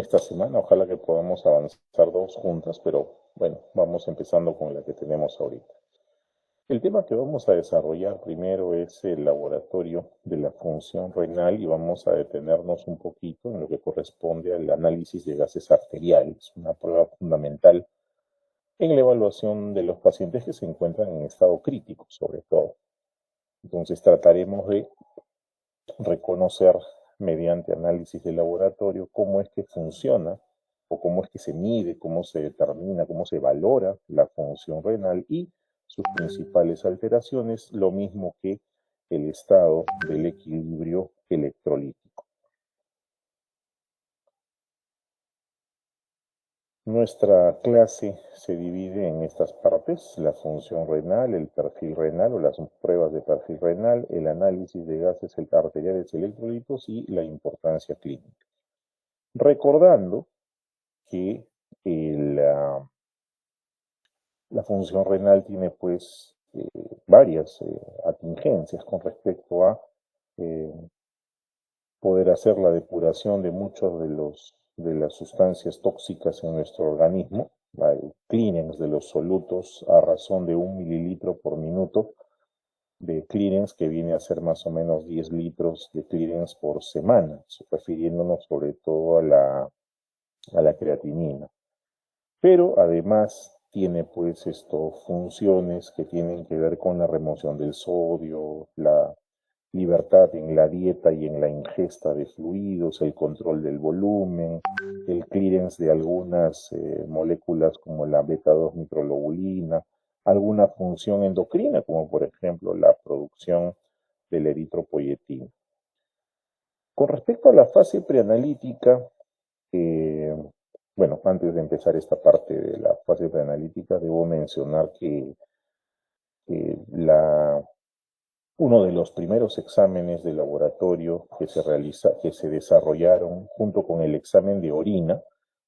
esta semana. Ojalá que podamos avanzar dos juntas, pero bueno, vamos empezando con la que tenemos ahorita. El tema que vamos a desarrollar primero es el laboratorio de la función renal y vamos a detenernos un poquito en lo que corresponde al análisis de gases arteriales, una prueba fundamental en la evaluación de los pacientes que se encuentran en estado crítico, sobre todo. Entonces trataremos de reconocer mediante análisis de laboratorio cómo es que funciona o cómo es que se mide, cómo se determina, cómo se valora la función renal y sus principales alteraciones, lo mismo que el estado del equilibrio electrolítico. Nuestra clase se divide en estas partes: la función renal, el perfil renal o las pruebas de perfil renal, el análisis de gases arteriales electrolitos y la importancia clínica. Recordando que la función renal tiene pues varias atingencias con respecto a eh, poder hacer la depuración de muchos de las sustancias tóxicas en nuestro organismo, el clearance de los solutos a razón de 1 mililitro por minuto de clearance, que viene a ser más o menos 10 litros de clearance por semana, refiriéndonos sobre todo a la creatinina. Pero además tiene pues esto funciones que tienen que ver con la remoción del sodio, la libertad en la dieta y en la ingesta de fluidos, el control del volumen, el clearance de algunas moléculas como la beta-2 microglobulina, alguna función endocrina como por ejemplo la producción del eritropoyetina. Con respecto a la fase preanalítica, eh, bueno, antes de empezar esta parte de la fase preanalítica, debo mencionar que uno de los primeros exámenes de laboratorio que se desarrollaron junto con el examen de orina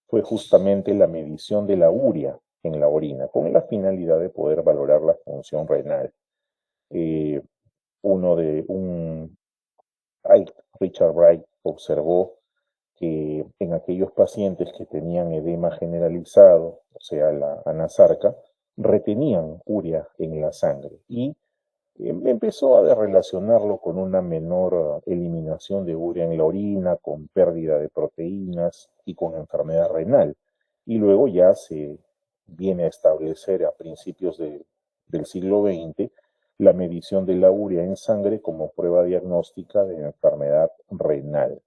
fue justamente la medición de la urea en la orina, con la finalidad de poder valorar la función renal. Eh, uno de un Richard Wright observó que en aquellos pacientes que tenían edema generalizado, o sea, la anasarca, retenían urea en la sangre y empezó a relacionarlo con una menor eliminación de urea en la orina, con pérdida de proteínas y con enfermedad renal. Y luego ya se viene a establecer a principios del siglo XX la medición de la urea en sangre como prueba diagnóstica de enfermedad renal.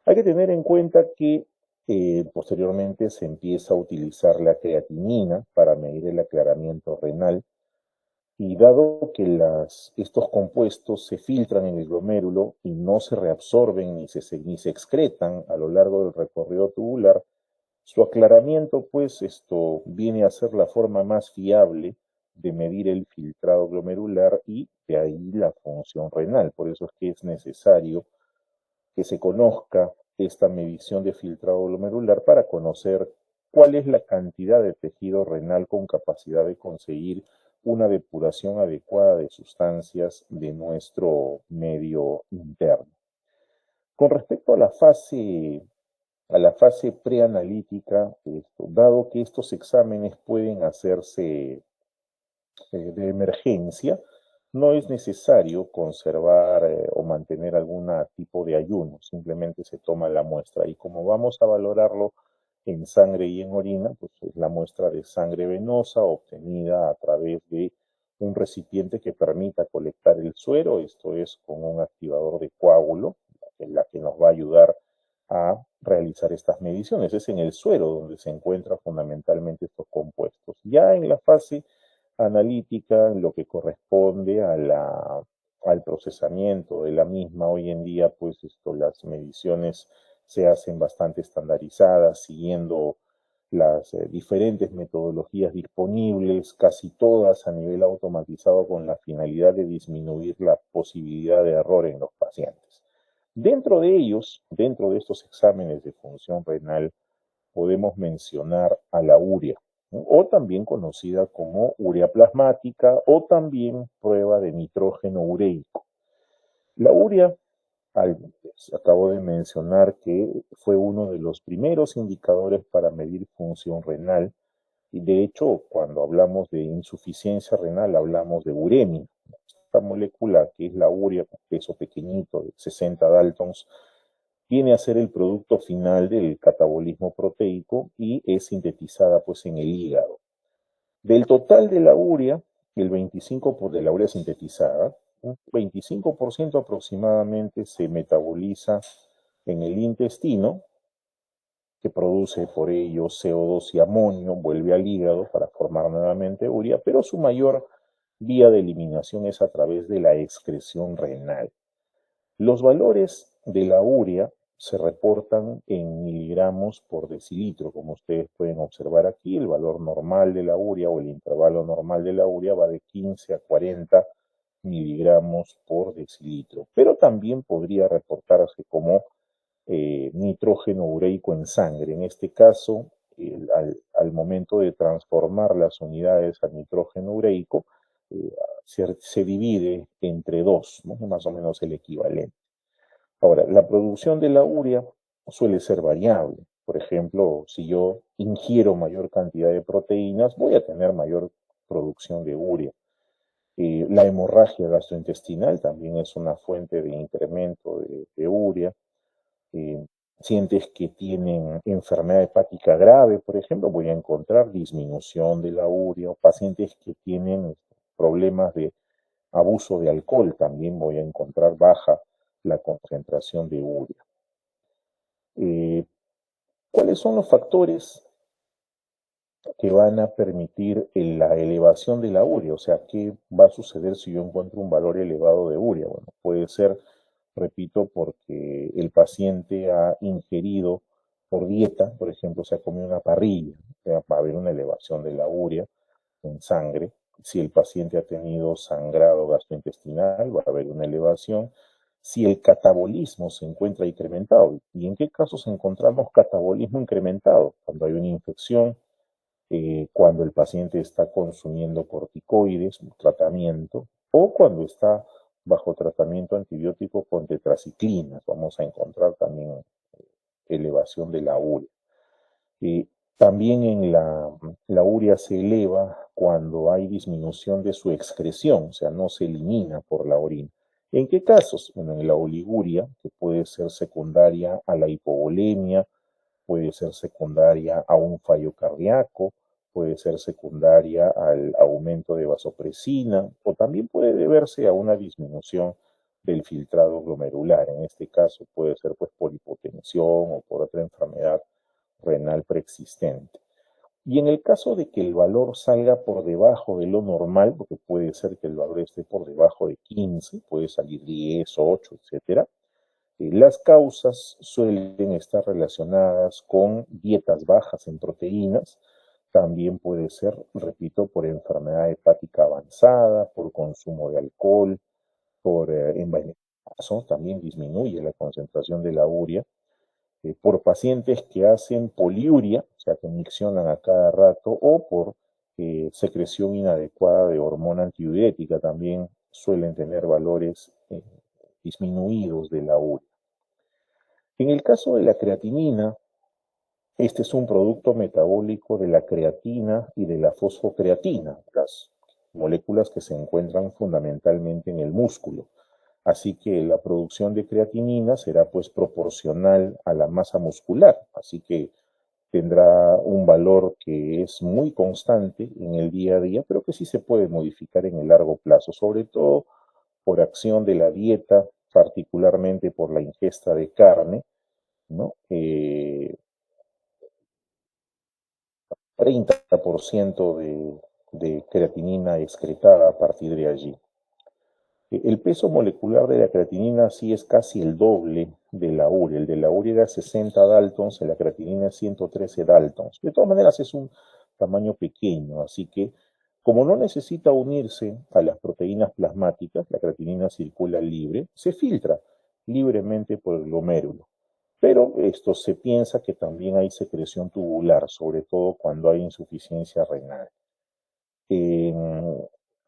Hay que tener en cuenta que posteriormente se empieza a utilizar la creatinina para medir el aclaramiento renal, y dado que estos compuestos se filtran en el glomérulo y no se reabsorben ni se excretan a lo largo del recorrido tubular, su aclaramiento pues esto viene a ser la forma más fiable de medir el filtrado glomerular y de ahí la función renal. Por eso es que es necesario que se conozca esta medición de filtrado glomerular para conocer cuál es la cantidad de tejido renal con capacidad de conseguir una depuración adecuada de sustancias de nuestro medio interno. Con respecto a la fase preanalítica, dado que estos exámenes pueden hacerse de emergencia, no es necesario conservar o mantener algún tipo de ayuno, simplemente se toma la muestra y como vamos a valorarlo en sangre y en orina, pues es la muestra de sangre venosa obtenida a través de un recipiente que permita colectar el suero, esto es con un activador de coágulo, la que nos va a ayudar a realizar estas mediciones. Es en el suero donde se encuentran fundamentalmente estos compuestos. Ya en la fase analítica, en lo que corresponde al procesamiento de la misma, hoy en día, pues las mediciones se hacen bastante estandarizadas, siguiendo las diferentes metodologías disponibles, casi todas a nivel automatizado con la finalidad de disminuir la posibilidad de error en los pacientes. Dentro de ellos, dentro de estos exámenes de función renal, podemos mencionar a la urea, ¿no? O también conocida como urea plasmática o también prueba de nitrógeno ureico. La urea Acabo de mencionar que fue uno de los primeros indicadores para medir función renal y de hecho cuando hablamos de insuficiencia renal hablamos de uremia. Esta molécula que es la urea con peso pequeñito de 60 daltons viene a ser el producto final del catabolismo proteico y es sintetizada pues en el hígado. Del total de la urea, el 25% de la urea sintetizada, un 25% aproximadamente se metaboliza en el intestino, que produce por ello CO2 y amonio, vuelve al hígado para formar nuevamente urea, pero su mayor vía de eliminación es a través de la excreción renal. Los valores de la urea se reportan en miligramos por decilitro. Como ustedes pueden observar aquí, el valor normal de la urea o el intervalo normal de la urea va de 15 a 40 miligramos por decilitro. Pero también podría reportarse como nitrógeno ureico en sangre. En este caso, al momento de transformar las unidades a nitrógeno ureico, eh, se divide entre dos, ¿no? Más o menos el equivalente. Ahora, la producción de la urea suele ser variable. Por ejemplo, si yo ingiero mayor cantidad de proteínas, voy a tener mayor producción de urea. La hemorragia gastrointestinal también es una fuente de incremento de urea. Pacientes que tienen enfermedad hepática grave, por ejemplo, voy a encontrar disminución de la urea. O pacientes que tienen problemas de abuso de alcohol, también voy a encontrar baja la concentración de urea. ¿Cuáles son los factores que van a permitir la elevación de la urea? O sea, ¿qué va a suceder si yo encuentro un valor elevado de urea? Bueno, puede ser, repito, porque el paciente ha ingerido por dieta, por ejemplo, se ha comido una parrilla, o sea, va a haber una elevación de la urea en sangre. Si el paciente ha tenido sangrado gastrointestinal, va a haber una elevación. Si el catabolismo se encuentra incrementado, ¿y en qué casos encontramos catabolismo incrementado? Cuando hay una infección, cuando el paciente está consumiendo corticoides, un tratamiento, o cuando está bajo tratamiento antibiótico con tetraciclinas, vamos a encontrar también elevación de la urea. También la urea se eleva cuando hay disminución de su excreción, o sea, no se elimina por la orina. ¿En qué casos? Bueno, en la oliguria, que puede ser secundaria a la hipovolemia, puede ser secundaria a un fallo cardíaco, puede ser secundaria al aumento de vasopresina, o también puede deberse a una disminución del filtrado glomerular. En este caso puede ser pues por hipotensión o por otra enfermedad renal preexistente. Y en el caso de que el valor salga por debajo de lo normal, porque puede ser que el valor esté por debajo de 15, puede salir 10, 8, etcétera, las causas suelen estar relacionadas con dietas bajas en proteínas, también puede ser, repito, por enfermedad hepática avanzada, por consumo de alcohol, por envenenamiento, también disminuye la concentración de la urea, por pacientes que hacen poliuria, o sea, que miccionan a cada rato, o por secreción inadecuada de hormona antidiurética, también suelen tener valores disminuidos de la urea. En el caso de la creatinina, este es un producto metabólico de la creatina y de la fosfocreatina, las moléculas que se encuentran fundamentalmente en el músculo. Así que la producción de creatinina será pues proporcional a la masa muscular, así que tendrá un valor que es muy constante en el día a día, pero que sí se puede modificar en el largo plazo, sobre todo por acción de la dieta, particularmente por la ingesta de carne, ¿no? 30% de creatinina excretada a partir de allí. El peso molecular de la creatinina sí es casi el doble de la urea. El de la urea era 60 daltons, la creatinina es 113 daltons. De todas maneras es un tamaño pequeño, así que como no necesita unirse a las proteínas plasmáticas, la creatinina circula libre, se filtra libremente por el glomérulo. Pero esto se piensa que también hay secreción tubular, sobre todo cuando hay insuficiencia renal.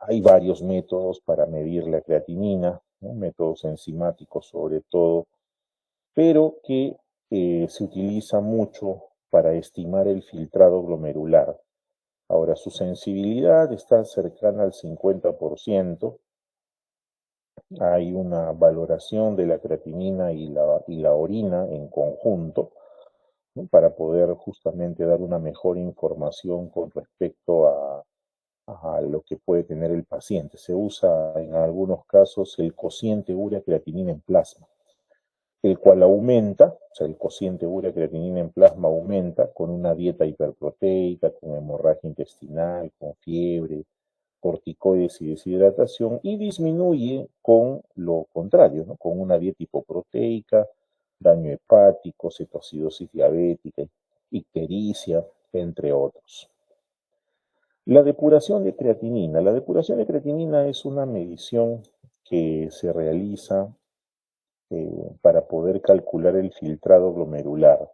Hay varios métodos para medir la creatinina. ¿no? Métodos enzimáticos sobre todo, pero que se utiliza mucho para estimar el filtrado glomerular. Ahora, su sensibilidad está cercana al 50%. Hay una valoración de la creatinina y la orina en conjunto, ¿no? Para poder justamente dar una mejor información con respecto a lo que puede tener el paciente. Se usa en algunos casos el cociente urea-creatinina en plasma, el cual aumenta, o sea, el cociente urea-creatinina en plasma aumenta con una dieta hiperproteica, con hemorragia intestinal, con fiebre, corticoides y deshidratación, y disminuye con lo contrario, ¿no? Con una dieta hipoproteica, daño hepático, cetoacidosis diabética, ictericia, entre otros. La depuración de creatinina. La depuración de creatinina es una medición que se realiza para poder calcular el filtrado glomerular.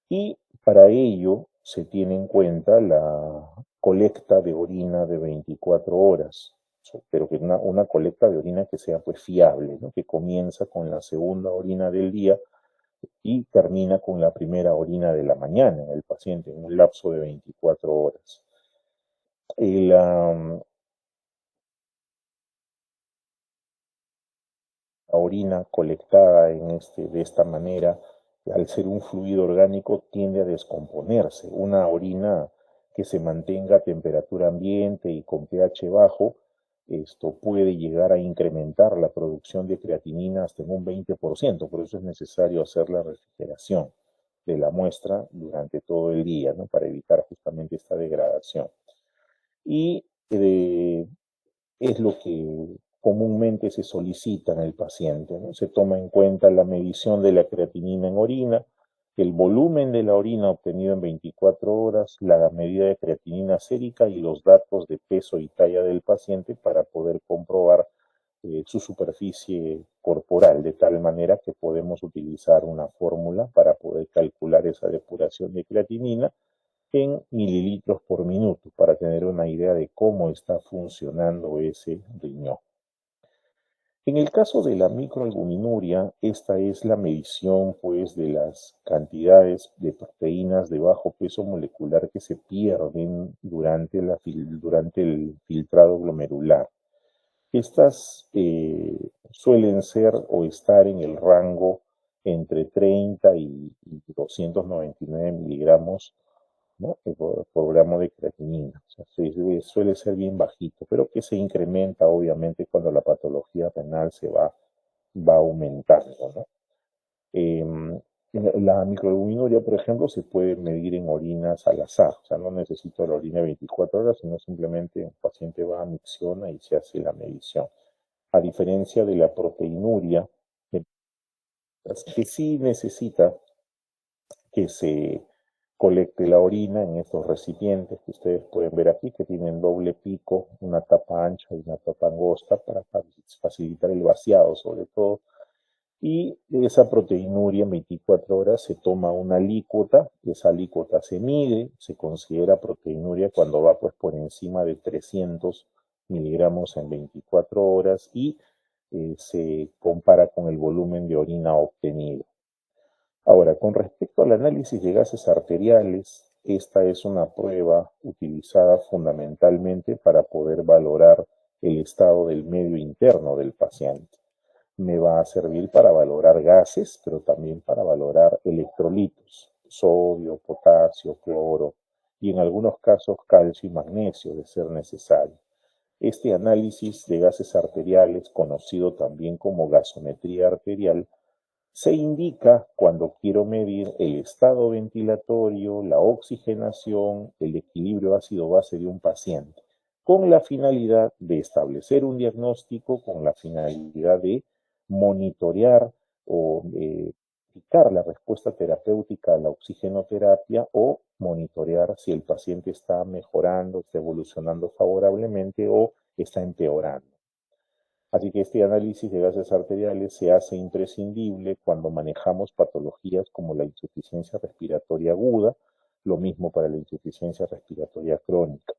Y para ello se tiene en cuenta la colecta de orina de 24 horas, pero que una colecta de orina que sea pues fiable, ¿no? Que comienza con la segunda orina del día y termina con la primera orina de la mañana en el paciente, en un lapso de 24 horas. La orina colectada de esta manera, al ser un fluido orgánico, tiende a descomponerse. Una orina que se mantenga a temperatura ambiente y con pH bajo, esto puede llegar a incrementar la producción de creatinina hasta en un 20%, por eso es necesario hacer la refrigeración de la muestra durante todo el día, ¿no? Para evitar justamente esta degradación. Y es lo que comúnmente se solicita en el paciente, ¿no? Se toma en cuenta la medición de la creatinina en orina, el volumen de la orina obtenido en 24 horas, la medida de creatinina sérica y los datos de peso y talla del paciente para poder comprobar su superficie corporal, de tal manera que podemos utilizar una fórmula para poder calcular esa depuración de creatinina en mililitros por minuto para tener una idea de cómo está funcionando ese riñón. En el caso de la microalbuminuria, esta es la medición pues de las cantidades de proteínas de bajo peso molecular que se pierden durante el filtrado glomerular. Estas suelen ser o estar en el rango entre 30 y 299 miligramos, ¿no? Por gramo de creatinina. O sea, suele ser bien bajito, pero que se incrementa obviamente cuando la patología renal va aumentando, ¿no? La microalbuminuria, por ejemplo, se puede medir en orinas al azar, o sea, no necesito la orina 24 horas, sino simplemente un paciente va a micciona y se hace la medición. A diferencia de la proteinuria, que sí necesita que se colecte la orina en estos recipientes que ustedes pueden ver aquí, que tienen doble pico, una tapa ancha y una tapa angosta para facilitar el vaciado sobre todo. Y de esa proteinuria en 24 horas se toma una alícuota, esa alícuota se mide, se considera proteinuria cuando va pues por encima de 300 miligramos en 24 horas y se compara con el volumen de orina obtenido. Ahora, con respecto al análisis de gases arteriales, esta es una prueba utilizada fundamentalmente para poder valorar el estado del medio interno del paciente. Me va a servir para valorar gases, pero también para valorar electrolitos, sodio, potasio, cloro y en algunos casos calcio y magnesio de ser necesario. Este análisis de gases arteriales, conocido también como gasometría arterial, se indica cuando quiero medir el estado ventilatorio, la oxigenación, el equilibrio ácido-base de un paciente, con la finalidad de establecer un diagnóstico, con la finalidad de monitorear o indicar la respuesta terapéutica a la oxigenoterapia o monitorear si el paciente está mejorando, está evolucionando favorablemente o está empeorando. Así que este análisis de gases arteriales se hace imprescindible cuando manejamos patologías como la insuficiencia respiratoria aguda, lo mismo para la insuficiencia respiratoria crónica.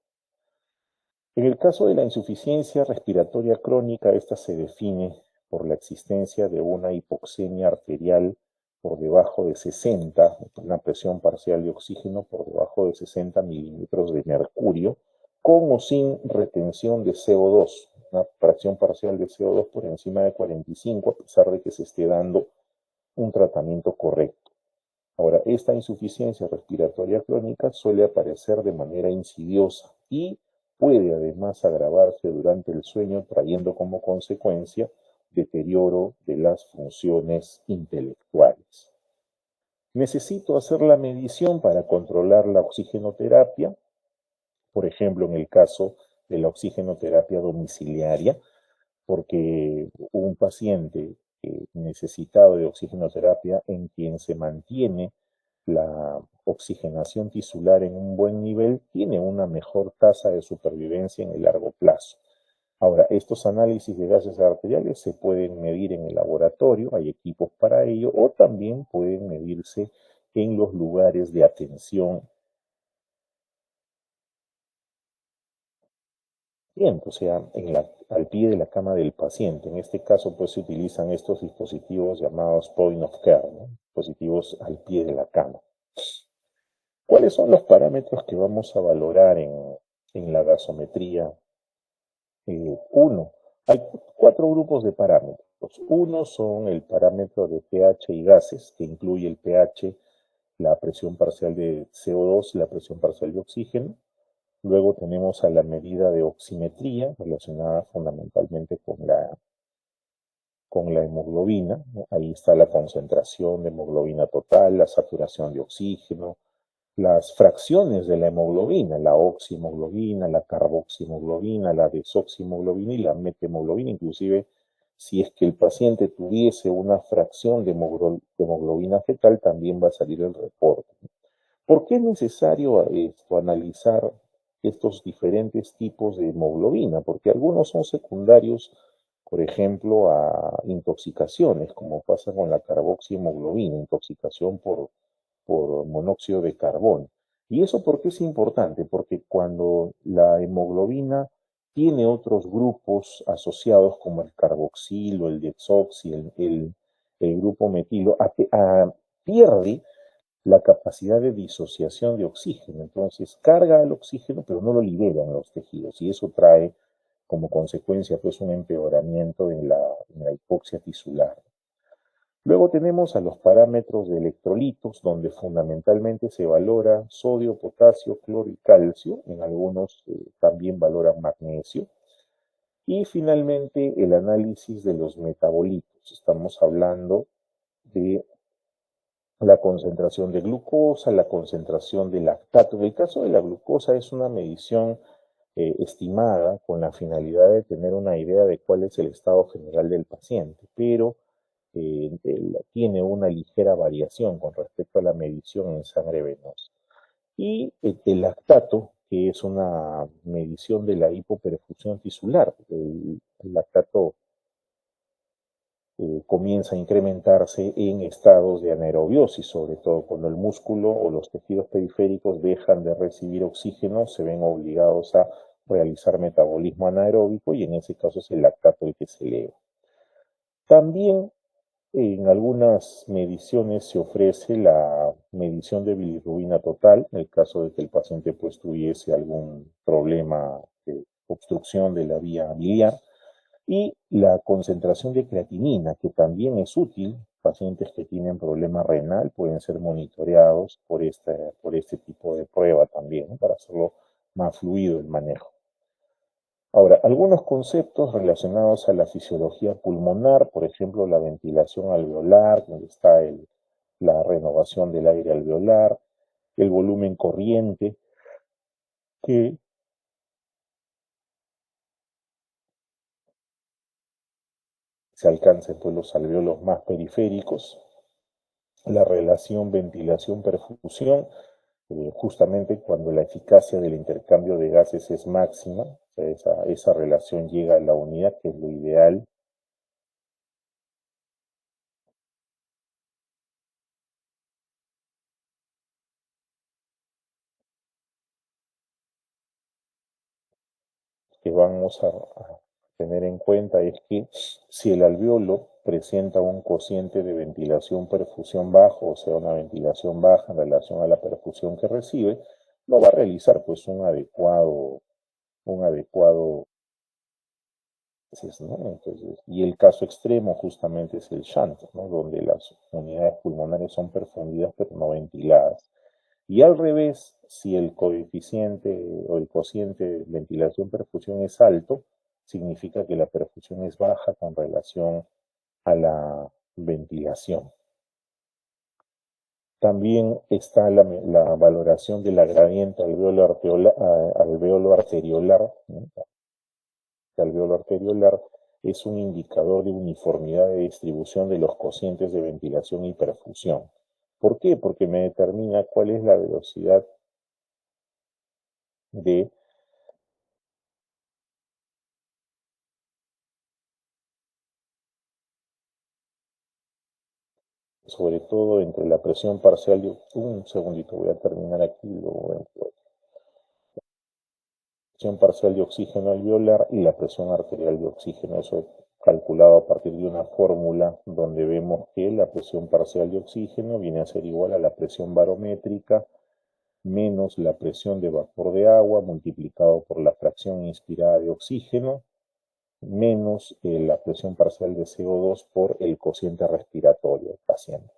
En el caso de la insuficiencia respiratoria crónica, esta se define por la existencia de una hipoxemia arterial por debajo de 60, una presión parcial de oxígeno por debajo de 60 milímetros de mercurio, con o sin retención de CO2, una fracción parcial de CO2 por encima de 45, a pesar de que se esté dando un tratamiento correcto. Ahora, esta insuficiencia respiratoria crónica suele aparecer de manera insidiosa y puede además agravarse durante el sueño, trayendo como consecuencia deterioro de las funciones intelectuales. Necesito hacer la medición para controlar la oxigenoterapia, por ejemplo, en el caso de la oxigenoterapia domiciliaria, porque un paciente necesitado de oxigenoterapia en quien se mantiene la oxigenación tisular en un buen nivel tiene una mejor tasa de supervivencia en el largo plazo. Ahora, estos análisis de gases arteriales se pueden medir en el laboratorio, hay equipos para ello, o también pueden medirse en los lugares de atención. Bien, o sea, al pie de la cama del paciente. En este caso, pues se utilizan estos dispositivos llamados point of care, ¿no? Dispositivos al pie de la cama. ¿Cuáles son los parámetros que vamos a valorar en la gasometría? Uno, hay cuatro grupos de parámetros. Uno son el parámetro de pH y gases, que incluye el pH, la presión parcial de CO2 y la presión parcial de oxígeno. Luego tenemos a la medida de oximetría, relacionada fundamentalmente con la hemoglobina, ¿no? Ahí está la concentración de hemoglobina total, la saturación de oxígeno, las fracciones de la hemoglobina, la oxihemoglobina, la carboxihemoglobina, la desoxihemoglobina y la methemoglobina, inclusive si es que el paciente tuviese una fracción de hemoglobina fetal, también va a salir el reporte. ¿Por qué es necesario analizar estos diferentes tipos de hemoglobina? Porque algunos son secundarios, por ejemplo, a intoxicaciones, como pasa con la carboxihemoglobina, intoxicación por monóxido de carbono. ¿Y eso por qué es importante? Porque cuando la hemoglobina tiene otros grupos asociados como el carboxilo, el desoxi, el grupo metilo, pierde la capacidad de disociación de oxígeno. Entonces carga el oxígeno, pero no lo libera en los tejidos y eso trae como consecuencia pues un empeoramiento en la hipoxia tisular. Luego tenemos a los parámetros de electrolitos, donde fundamentalmente se valora sodio, potasio, cloro y calcio. En algunos también valoran magnesio. Y finalmente el análisis de los metabolitos. Estamos hablando de la concentración de glucosa, la concentración de lactato. En el caso de la glucosa es una medición estimada con la finalidad de tener una idea de cuál es el estado general del paciente, pero tiene una ligera variación con respecto a la medición en sangre venosa. Y el lactato, que es una medición de la hipoperfusión tisular. El lactato comienza a incrementarse en estados de anaerobiosis, sobre todo cuando el músculo o los tejidos periféricos dejan de recibir oxígeno, se ven obligados a realizar metabolismo anaeróbico y en ese caso es el lactato el que se eleva. También en algunas mediciones se ofrece la medición de bilirrubina total, en el caso de que el paciente pues tuviese algún problema de obstrucción de la vía biliar, y la concentración de creatinina, que también es útil. Pacientes que tienen problema renal pueden ser monitoreados por este tipo de prueba también, ¿no? Para hacerlo más fluido el manejo. Ahora, algunos conceptos relacionados a la fisiología pulmonar, por ejemplo, la ventilación alveolar, donde está la renovación del aire alveolar, el volumen corriente, que se alcanza por los alveolos más periféricos, la relación ventilación-perfusión, justamente cuando la eficacia del intercambio de gases es máxima, o sea, esa relación llega a la unidad, que es lo ideal. Que vamos a tener en cuenta es que si el alveolo presenta un cociente de ventilación-perfusión bajo, o sea, una ventilación baja en relación a la perfusión que recibe, no va a realizar pues un adecuado ¿no? Entonces, y el caso extremo justamente es el shunt, ¿no? Donde las unidades pulmonares son perfundidas pero no ventiladas. Y al revés, si el coeficiente o el cociente de ventilación-perfusión es alto, significa que la perfusión es baja con relación a la ventilación. También está la valoración de la gradiente alveolo arteriolar, ¿no? El alveolo arteriolar es un indicador de uniformidad de distribución de los cocientes de ventilación y perfusión. ¿Por qué? Porque me determina cuál es la velocidad de, sobre todo entre la presión parcial de, un segundito, voy a terminar aquí, luego presión parcial de oxígeno alveolar y la presión arterial de oxígeno. Eso calculado a partir de una fórmula donde vemos que la presión parcial de oxígeno viene a ser igual a la presión barométrica menos la presión de vapor de agua multiplicado por la fracción inspirada de oxígeno menos la presión parcial de CO2 por el cociente respiratorio del paciente.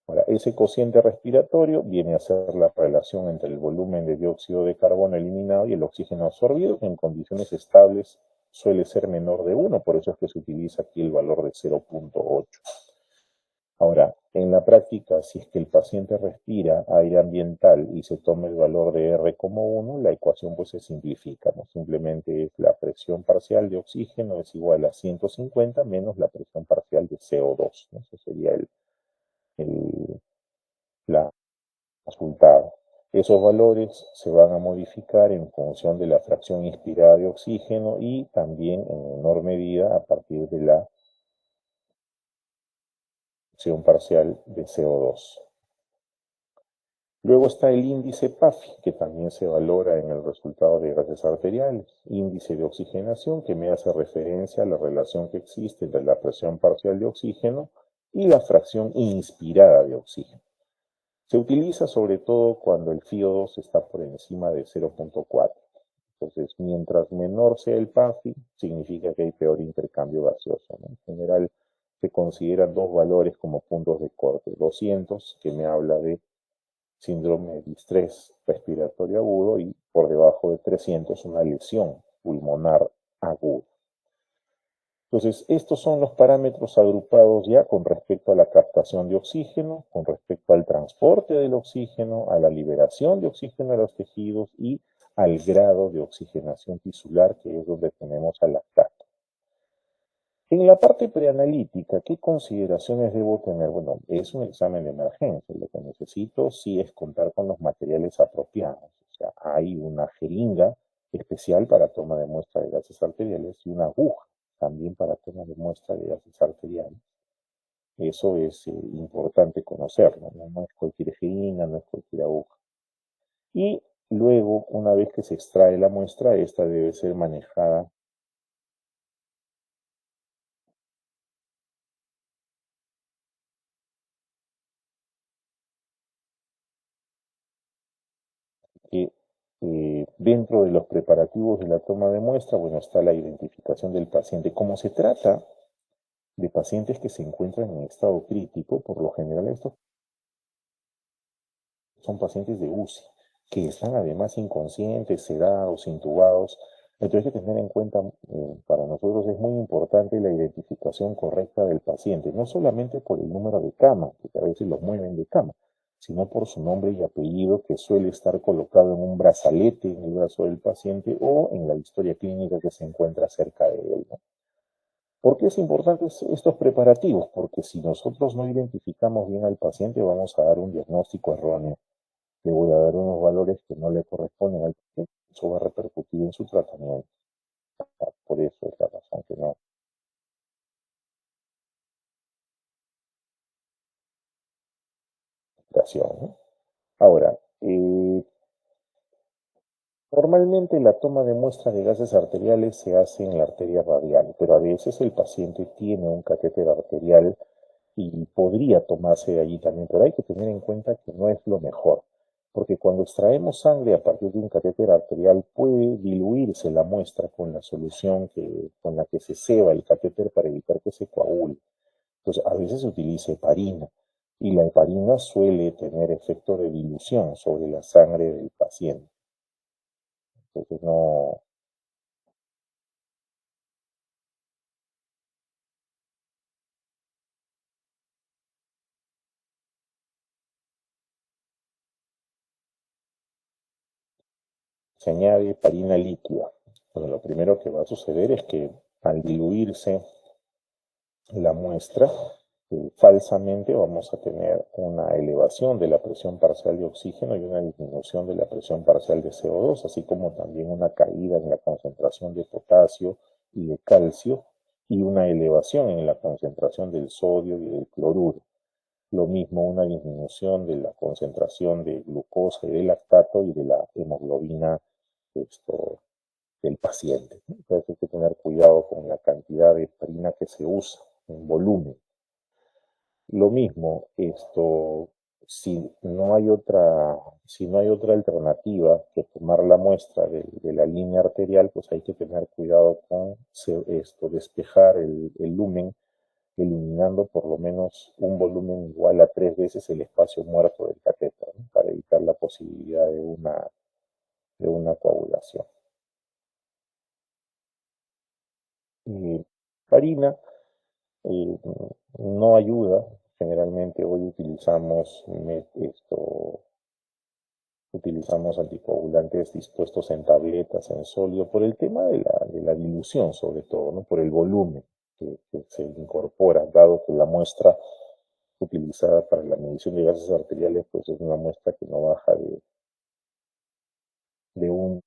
Ahora, ese cociente respiratorio viene a ser la relación entre el volumen de dióxido de carbono eliminado y el oxígeno absorbido, que en condiciones estables suele ser menor de 1, por eso es que se utiliza aquí el valor de 0.8. Ahora, en la práctica, si es que el paciente respira aire ambiental y se toma el valor de R como 1, la ecuación pues se simplifica, ¿no? Simplemente es la presión parcial de oxígeno es igual a 150 menos la presión parcial de CO2, ¿no? Ese sería el la resultado. Esos valores se van a modificar en función de la fracción inspirada de oxígeno y también en menor medida a partir de la fracción parcial de CO2. Luego está el índice PAFI, que también se valora en el resultado de gases arteriales, índice de oxigenación, que me hace referencia a la relación que existe entre la presión parcial de oxígeno y la fracción inspirada de oxígeno. Se utiliza sobre todo cuando el FiO2 está por encima de 0.4. Entonces, mientras menor sea el PAFI, significa que hay peor intercambio gaseoso, ¿no? En general, se consideran dos valores como puntos de corte. 200, que me habla de síndrome de distrés respiratorio agudo, y por debajo de 300 una lesión pulmonar aguda. Entonces, estos son los parámetros agrupados ya con respecto a la captación de oxígeno, con respecto al transporte del oxígeno, a la liberación de oxígeno a los tejidos y al grado de oxigenación tisular, que es donde tenemos a lactato. En la parte preanalítica, ¿qué consideraciones debo tener? Bueno, es un examen de emergencia. Lo que necesito sí es contar con los materiales apropiados. O sea, hay una jeringa especial para toma de muestra de gases arteriales y una aguja también para toma de muestra de gases arteriales. Eso es importante conocerlo, ¿no? No es cualquier jeringa, no es cualquier aguja. Y luego, una vez que se extrae la muestra, esta debe ser manejada que dentro de los preparativos de la toma de muestra, bueno, está la identificación del paciente. Como se trata de pacientes que se encuentran en estado crítico, por lo general estos son pacientes de UCI, que están además inconscientes, sedados, intubados. Entonces hay que tener en cuenta, para nosotros es muy importante la identificación correcta del paciente, no solamente por el número de cama, que a veces los mueven de cama, sino por su nombre y apellido, que suele estar colocado en un brazalete en el brazo del paciente o en la historia clínica que se encuentra cerca de él, ¿no? ¿Por qué es importante estos preparativos? Porque si nosotros no identificamos bien al paciente, vamos a dar un diagnóstico erróneo. Le voy a dar unos valores que no le corresponden al paciente. Eso va a repercutir en su tratamiento. Por eso es la razón que no. ¿No? Ahora, Normalmente la toma de muestras de gases arteriales se hace en la arteria radial, pero a veces el paciente tiene un catéter arterial y podría tomarse de allí también, pero hay que tener en cuenta que no es lo mejor, porque cuando extraemos sangre a partir de un catéter arterial puede diluirse la muestra con la solución con la que se ceba el catéter para evitar que se coagule. Entonces, a veces se utiliza heparina y la heparina suele tener efecto de dilución sobre la sangre del paciente. Entonces, no, se añade heparina líquida. Bueno, lo primero que va a suceder es que al diluirse la muestra, falsamente vamos a tener una elevación de la presión parcial de oxígeno y una disminución de la presión parcial de CO2, así como también una caída en la concentración de potasio y de calcio y una elevación en la concentración del sodio y del cloruro. Lo mismo una disminución de la concentración de glucosa y de lactato y de la hemoglobina esto, del paciente. Entonces hay que tener cuidado con la cantidad de heparina que se usa en volumen. Lo mismo, si no hay otra alternativa que tomar la muestra de la línea arterial, pues hay que tener cuidado con despejar el lumen, eliminando por lo menos un volumen igual a 3 veces el espacio muerto del catéter, ¿no? Para evitar la posibilidad de una coagulación. Y farina eh, no ayuda. Generalmente hoy utilizamos anticoagulantes dispuestos en tabletas, en sólido, por el tema de la dilución, sobre todo, ¿no? Por el volumen que se incorpora, dado que la muestra utilizada para la medición de gases arteriales, pues es una muestra que no baja de un.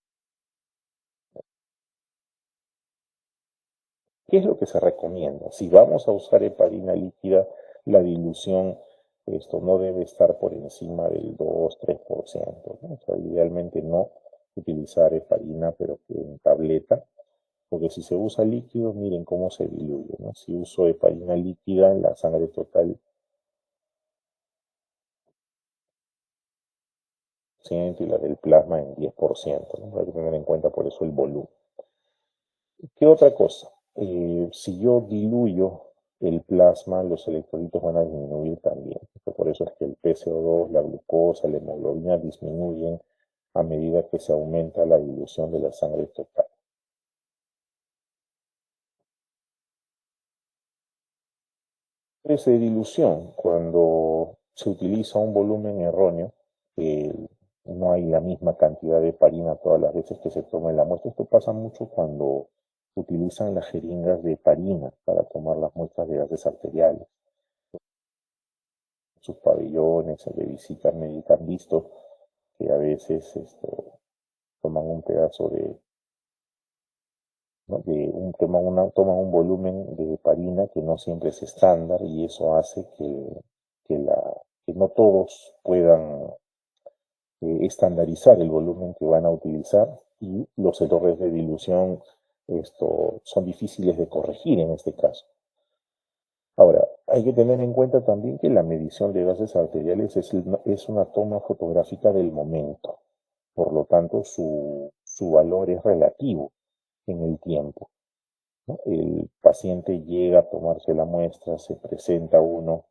¿Qué es lo que se recomienda? Si vamos a usar heparina líquida, la dilución no debe estar por encima del 2-3%, ¿no? O sea, idealmente no utilizar heparina, pero que en tableta, porque si se usa líquido, miren cómo se diluye, ¿no? Si uso heparina líquida, en la sangre total y la del plasma en 10%, ¿no? Hay que tener en cuenta por eso el volumen. ¿Qué otra cosa? Si yo diluyo el plasma, los electrolitos van a disminuir también. Por eso es que el PCO2, la glucosa, la hemoglobina disminuyen a medida que se aumenta la dilución de la sangre total. De dilución, cuando se utiliza un volumen erróneo, eh, no hay la misma cantidad de heparina todas las veces que se tome la muestra. Esto pasa mucho cuando utilizan las jeringas de heparina para tomar las muestras de gases arteriales. Sus pabellones de visitas médicas han visto que a veces toman un pedazo ¿no? Toman un volumen de heparina que no siempre es estándar y eso hace que no todos puedan estandarizar el volumen que van a utilizar y los errores de dilución son difíciles de corregir en este caso. Ahora, hay que tener en cuenta también que la medición de gases arteriales es una toma fotográfica del momento. Por lo tanto, su valor es relativo en el tiempo, ¿no? El paciente llega a tomarse la muestra, se presenta uno.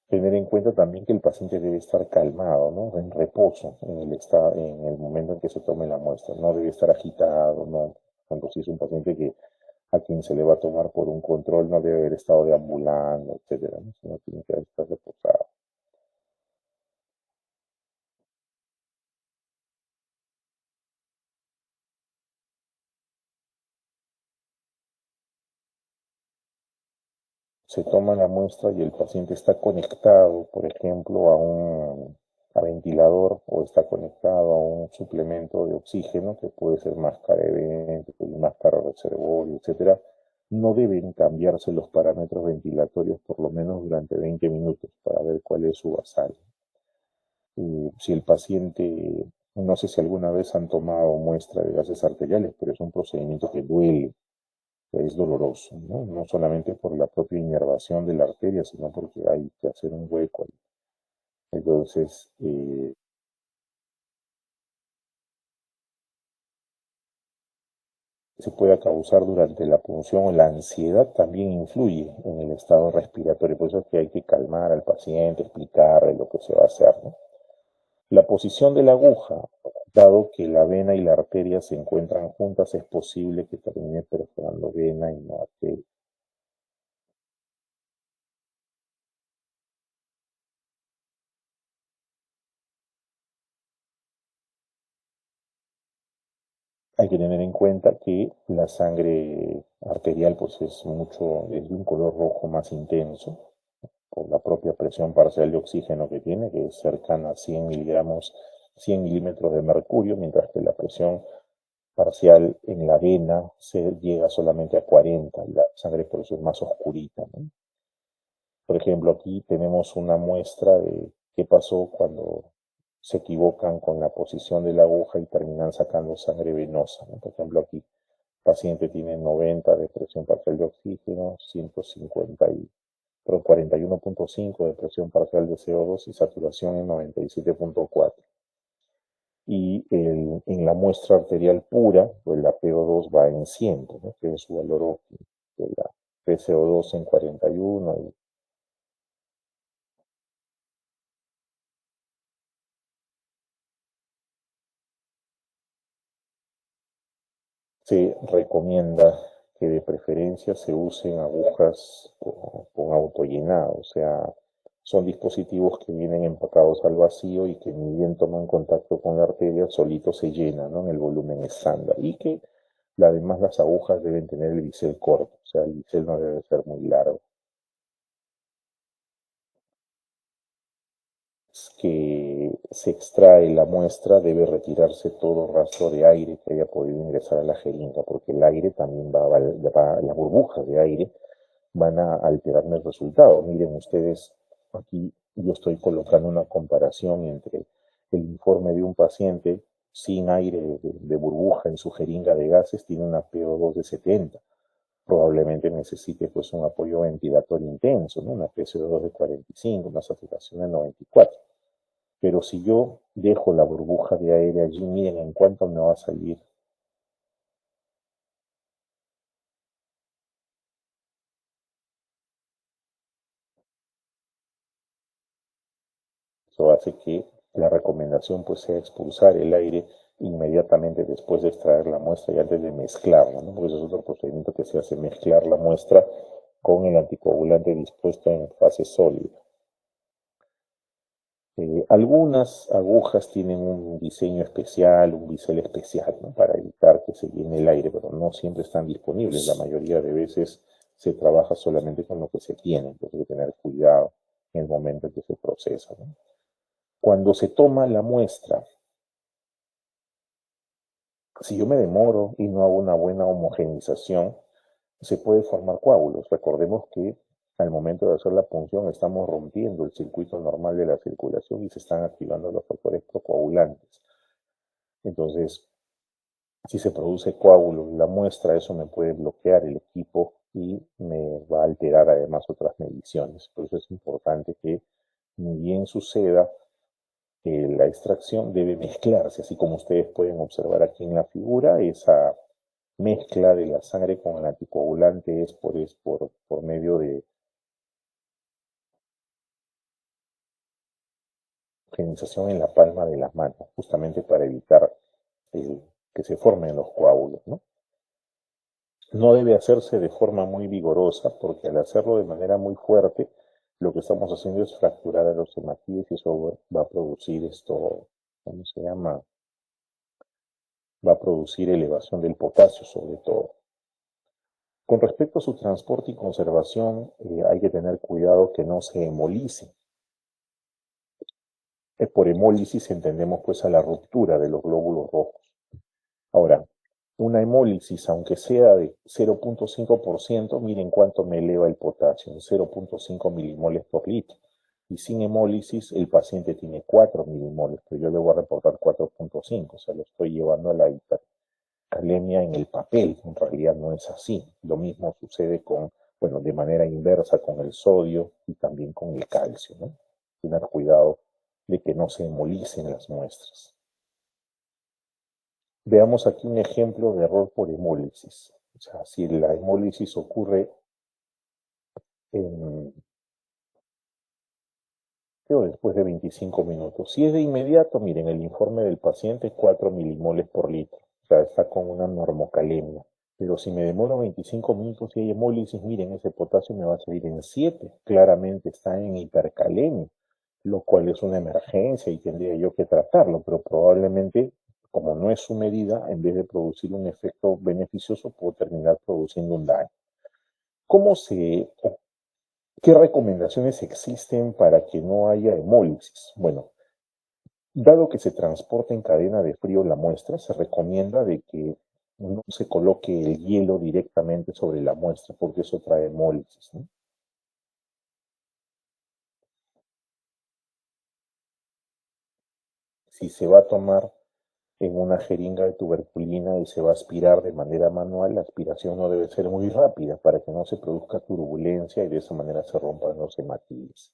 Tener en cuenta también que el paciente debe estar calmado, ¿no? En reposo en el momento en que se tome la muestra. No debe estar agitado, ¿no? Cuando si es un paciente a quien se le va a tomar por un control, no debe haber estado deambulando, etcétera, ¿no? Sino tiene que estar reposado. Se toma la muestra y el paciente está conectado, por ejemplo, a ventilador o está conectado a un suplemento de oxígeno que puede ser máscara de vento, máscara reservorio, etcétera. no deben cambiarse los parámetros ventilatorios por lo menos durante 20 minutos para ver cuál es su basal. Si el paciente, no sé si alguna vez han tomado muestra de gases arteriales, pero es un procedimiento que duele, que es doloroso, ¿no? No solamente por la propia inervación de la arteria, sino porque hay que hacer un hueco ahí. Entonces, se pueda causar durante la punción o la ansiedad también influye en el estado respiratorio. Por eso es que hay que calmar al paciente, explicarle lo que se va a hacer, ¿no? La posición de la aguja, dado que la vena y la arteria se encuentran juntas, es posible que termine perforando vena y no arteria. Hay que tener en cuenta que la sangre arterial pues es de un color rojo más intenso por la propia presión parcial de oxígeno que tiene, que es cercana a 100 miligramos, 100 milímetros de mercurio, mientras que la presión parcial en la vena se llega solamente a 40 y la sangre por eso es más oscurita, ¿no? Por ejemplo, aquí tenemos una muestra de qué pasó cuando se equivocan con la posición de la aguja y terminan sacando sangre venosa, ¿no? Por ejemplo, aquí el paciente tiene 90 de presión parcial de oxígeno, 150 pero 41.5 de presión parcial de CO2 y saturación en 97.4. En la muestra arterial pura, pues la PO2 va en 100, ¿no? Que es su valor óptimo, de la PCO2 en 41 y se recomienda que de preferencia se usen agujas con autollenado, o sea, son dispositivos que vienen empacados al vacío y que ni bien toman contacto con la arteria, solito se llenan, ¿no? En el volumen estándar. Y que además las agujas deben tener el bisel corto, o sea, el bisel no debe ser muy largo. Que se extrae la muestra debe retirarse todo rastro de aire que haya podido ingresar a la jeringa, porque el aire también las burbujas de aire van a alterar el resultado. Miren ustedes, aquí yo estoy colocando una comparación entre el informe de un paciente sin aire de burbuja en su jeringa de gases, tiene una PO2 de 70. Probablemente necesite pues un apoyo ventilatorio intenso, ¿no? Una PCO2 de 45, una saturación de 94. Pero si yo dejo la burbuja de aire allí, miren en cuánto me va a salir. Eso hace que la recomendación pues sea expulsar el aire inmediatamente después de extraer la muestra y antes de mezclarla, ¿no? Porque eso es otro procedimiento que se hace, mezclar la muestra con el anticoagulante dispuesto en fase sólida. Algunas agujas tienen un diseño especial, un bisel especial, ¿no? Para evitar que se llene el aire, pero no siempre están disponibles. La mayoría de veces se trabaja solamente con lo que se tiene, entonces hay que tener cuidado en el momento en que se procesa, ¿no? Cuando se toma la muestra, si yo me demoro y no hago una buena homogenización, se puede formar coágulos. Recordemos que al momento de hacer la punción estamos rompiendo el circuito normal de la circulación y se están activando los factores procoagulantes. Entonces, si se produce coágulo en la muestra, eso me puede bloquear el equipo y me va a alterar además otras mediciones. Por eso es importante que, ni bien suceda, la extracción debe mezclarse, así como ustedes pueden observar aquí en la figura, esa mezcla de la sangre con el anticoagulante es por medio de higienización en la palma de las manos, justamente para evitar que se formen los coágulos, ¿no? No debe hacerse de forma muy vigorosa, porque al hacerlo de manera muy fuerte, lo que estamos haciendo es fracturar a los hematíes y eso va a producir esto, ¿cómo se llama? Va a producir elevación del potasio sobre todo. Con respecto a su transporte y conservación, hay que tener cuidado que no se hemolice. Por hemólisis entendemos pues a la ruptura de los glóbulos rojos. Ahora, Una hemólisis, aunque sea de 0,5%, miren cuánto me eleva el potasio, en 0,5 milimoles por litro. Y sin hemólisis, el paciente tiene 4 milimoles, pero yo le voy a reportar 4,5, o sea, lo estoy llevando a la hipercalemia en el papel. En realidad no es así. Lo mismo sucede con, bueno, de manera inversa con el sodio y también con el calcio, ¿no? Tener cuidado de que no se hemolicen las muestras. Veamos aquí un ejemplo de error por hemólisis. O sea, si la hemólisis ocurre en, creo, después de 25 minutos. Si es de inmediato, miren, el informe del paciente 4 milimoles por litro. O sea, está con una normocalemia. Pero si me demoro 25 minutos y hay hemólisis, miren, ese potasio me va a salir en 7. Claramente está en hipercalemia, lo cual es una emergencia y tendría yo que tratarlo, pero probablemente, como no es su medida, en vez de producir un efecto beneficioso, puedo terminar produciendo un daño. ¿Cómo se, ¿Qué recomendaciones existen para que no haya hemólisis? Bueno, dado que se transporta en cadena de frío la muestra, se recomienda de que no se coloque el hielo directamente sobre la muestra, porque eso trae hemólisis, ¿no? Si se va a tomar en una jeringa de tuberculina y se va a aspirar de manera manual, la aspiración no debe ser muy rápida para que no se produzca turbulencia y de esa manera se rompan los hematíes.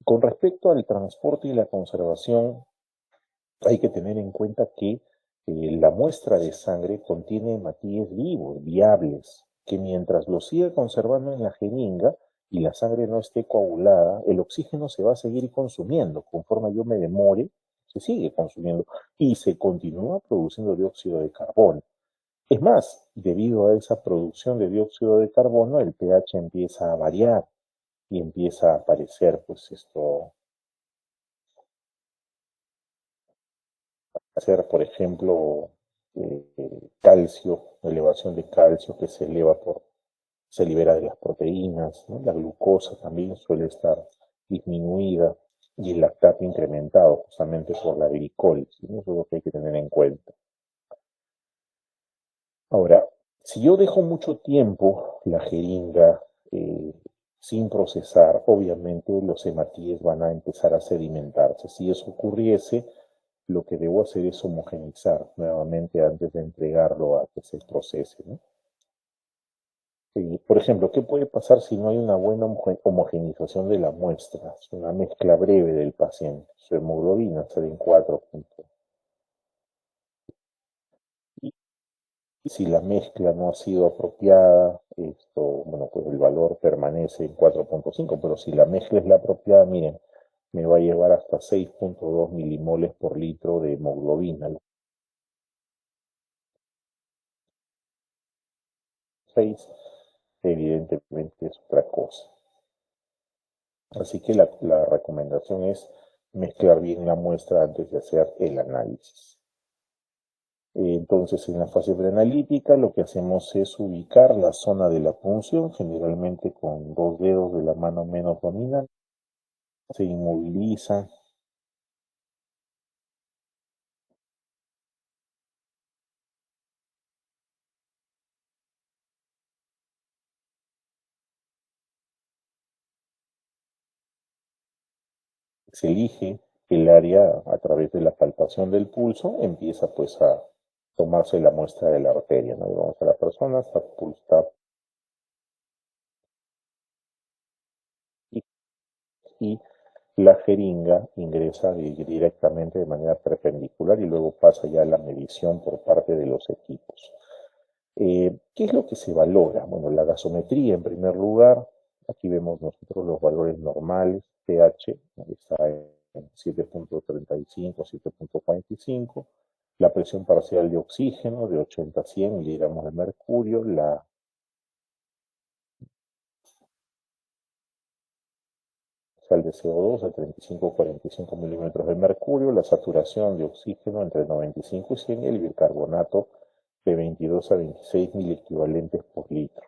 Con respecto al transporte y la conservación, hay que tener en cuenta que la muestra de sangre contiene hematíes vivos, viables, que mientras lo siga conservando en la jeringa y la sangre no esté coagulada, el oxígeno se va a seguir consumiendo. Conforme yo me demore, se sigue consumiendo y se continúa produciendo dióxido de carbono. Es más, debido a esa producción de dióxido de carbono, el pH empieza a variar y empieza a aparecer, pues esto, hacer, por ejemplo, calcio, elevación de calcio que se eleva se libera de las proteínas, ¿no? La glucosa también suele estar disminuida y el lactato incrementado justamente por la glicólisis, ¿no? Eso es lo que hay que tener en cuenta. Ahora, si yo dejo mucho tiempo la jeringa eh, sin procesar, obviamente los hematíes van a empezar a sedimentarse. Si eso ocurriese, lo que debo hacer es homogenizar nuevamente antes de entregarlo a que se procese, ¿no? Por ejemplo, ¿qué puede pasar si no hay una buena homogenización de la muestra? Es una mezcla breve del paciente. Su hemoglobina sale en 4 puntos. Y si la mezcla no ha sido apropiada, esto, bueno, pues el valor permanece en 4,5, pero si la mezcla es la apropiada, miren, me va a llevar hasta 6,2 milimoles por litro de hemoglobina. 6, evidentemente es otra cosa. Así que la recomendación es mezclar bien la muestra antes de hacer el análisis. Entonces, en la fase preanalítica, lo que hacemos es ubicar la zona de la punción, generalmente con 2 dedos de la mano menos dominante. Se inmoviliza, se elige el área a través de la palpación del pulso, empieza pues a tomarse la muestra de la arteria, ¿no? Y vamos a la persona, está pulsada y la jeringa ingresa directamente de manera perpendicular y luego pasa ya a la medición por parte de los equipos. ¿Qué es lo que se valora? Bueno, la gasometría en primer lugar. Aquí vemos nosotros los valores normales, pH, está en 7,35, 7,45. La presión parcial de oxígeno de 80 a 100 miligramos de mercurio, la sal de CO2 a 35 a 45 milímetros de mercurio, la saturación de oxígeno entre 95 y 100 y el bicarbonato de 22 a 26 miliequivalentes por litro.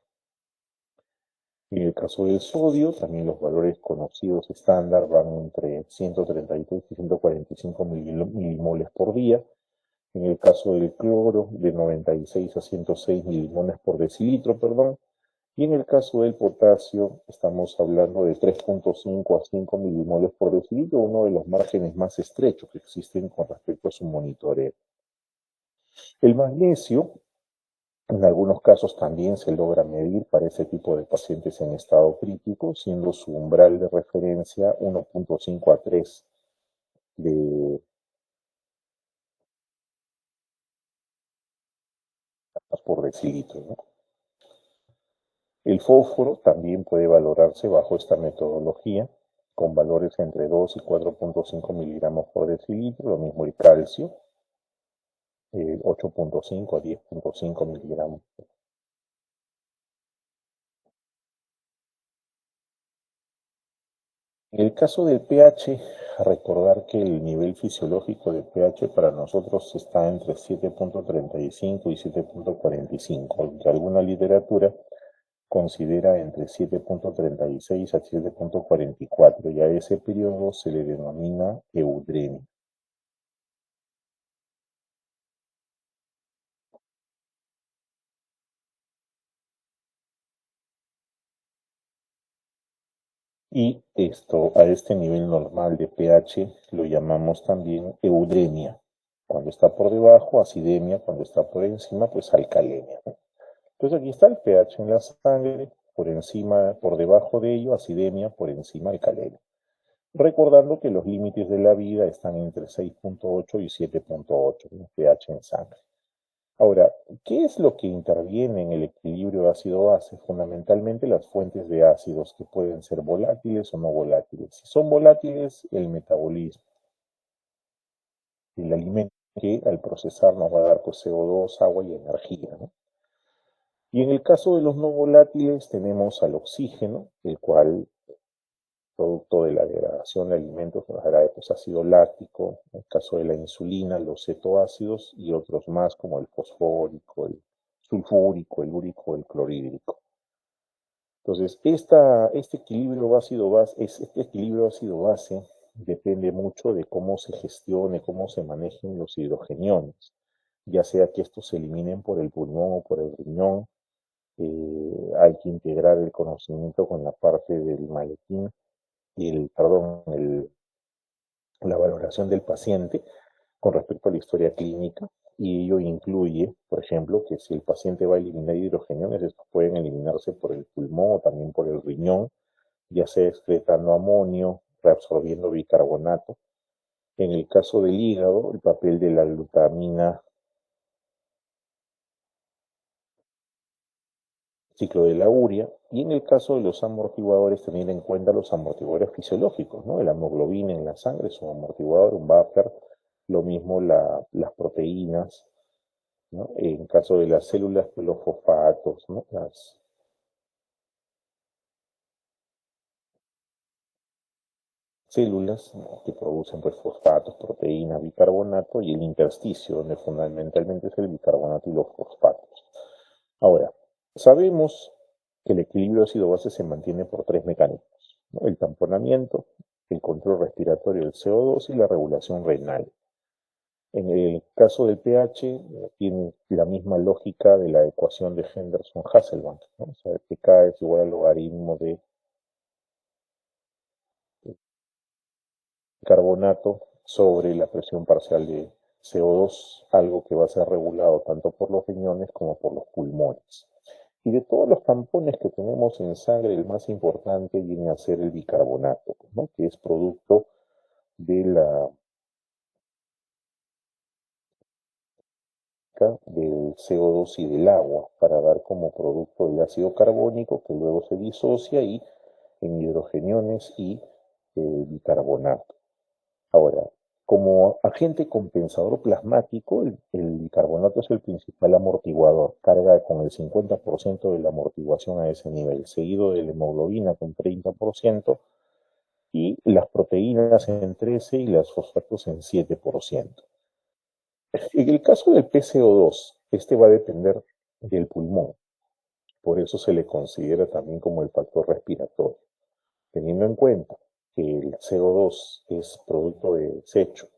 En el caso del sodio, también los valores conocidos estándar van entre 133 y 145 milimoles por día. En el caso del cloro, de 96 a 106 milimoles por decilitro, perdón. Y en el caso del potasio, estamos hablando de 3.5 a 5 milimoles por decilitro, uno de los márgenes más estrechos que existen con respecto a su monitoreo. El magnesio, en algunos casos también se logra medir para ese tipo de pacientes en estado crítico, siendo su umbral de referencia 1.5 a 3 de por decilitro, ¿no? El fósforo también puede valorarse bajo esta metodología, con valores entre 2 y 4.5 miligramos por decilitro, lo mismo el calcio, 8.5 a 10.5 miligramos. En el caso del pH, recordar que el nivel fisiológico de pH para nosotros está entre 7.35 y 7.45, aunque alguna literatura considera entre 7.36 a 7.44 y a ese periodo se le denomina eudemia. Y esto, a este nivel normal de pH, lo llamamos también eudemia. Cuando está por debajo, acidemia; cuando está por encima, pues alcalemia, ¿no? Entonces aquí está el pH en la sangre, por encima, por debajo de ello, acidemia; por encima, alcalemia. Recordando que los límites de la vida están entre 6.8 y 7.8, ¿no? pH en sangre. Ahora, ¿qué es lo que interviene en el equilibrio ácido-base? Fundamentalmente las fuentes de ácidos, que pueden ser volátiles o no volátiles. Si son volátiles, el metabolismo, el alimento que al procesar nos va a dar pues, CO2, agua y energía, ¿no? Y en el caso de los no volátiles tenemos al oxígeno, el cual, producto de la degradación de alimentos, nos dará pues, ácido láctico; en el caso de la insulina, los cetoácidos y otros más como el fosfórico, el sulfúrico, el úrico, el clorhídrico. Entonces, este equilibrio ácido-base depende mucho de cómo se gestione, cómo se manejen los hidrogeniones, ya sea que estos se eliminen por el pulmón o por el riñón. Hay que integrar el conocimiento con la parte del maletín, la valoración del paciente con respecto a la historia clínica, y ello incluye, por ejemplo, que si el paciente va a eliminar hidrogeniones, estos pueden eliminarse por el pulmón o también por el riñón, ya sea excretando amonio, reabsorbiendo bicarbonato. En el caso del hígado, el papel de la glutamina, ciclo de la urea; y en el caso de los amortiguadores, tener en cuenta los amortiguadores fisiológicos, ¿no? La hemoglobina en la sangre es un amortiguador, un buffer; lo mismo las proteínas, ¿no? En caso de las células, pues los fosfatos, ¿no? Las células, ¿no? Que producen pues, fosfatos, proteínas, bicarbonato; y el intersticio, donde fundamentalmente es el bicarbonato y los fosfatos. Ahora, sabemos que el equilibrio ácido-base se mantiene por tres mecanismos, ¿no? El tamponamiento, el control respiratorio del CO2 y la regulación renal. En el caso del pH, tiene la misma lógica de la ecuación de Henderson-Hasselbalch, ¿no? O sea, pK es igual al logaritmo de carbonato sobre la presión parcial de CO2, algo que va a ser regulado tanto por los riñones como por los pulmones. Y de todos los tampones que tenemos en sangre, el más importante viene a ser el bicarbonato, ¿no? Que es producto de la del CO2 y del agua, para dar como producto el ácido carbónico, que luego se disocia y en hidrogeniones y bicarbonato. Ahora, como agente compensador plasmático, el bicarbonato es el principal amortiguador, carga con el 50% de la amortiguación a ese nivel, seguido de la hemoglobina con 30%, y las proteínas en 13% y los fosfatos en 7%. En el caso del PCO2, este va a depender del pulmón, por eso se le considera también como el factor respiratorio, teniendo en cuenta que el CO2 es producto de desecho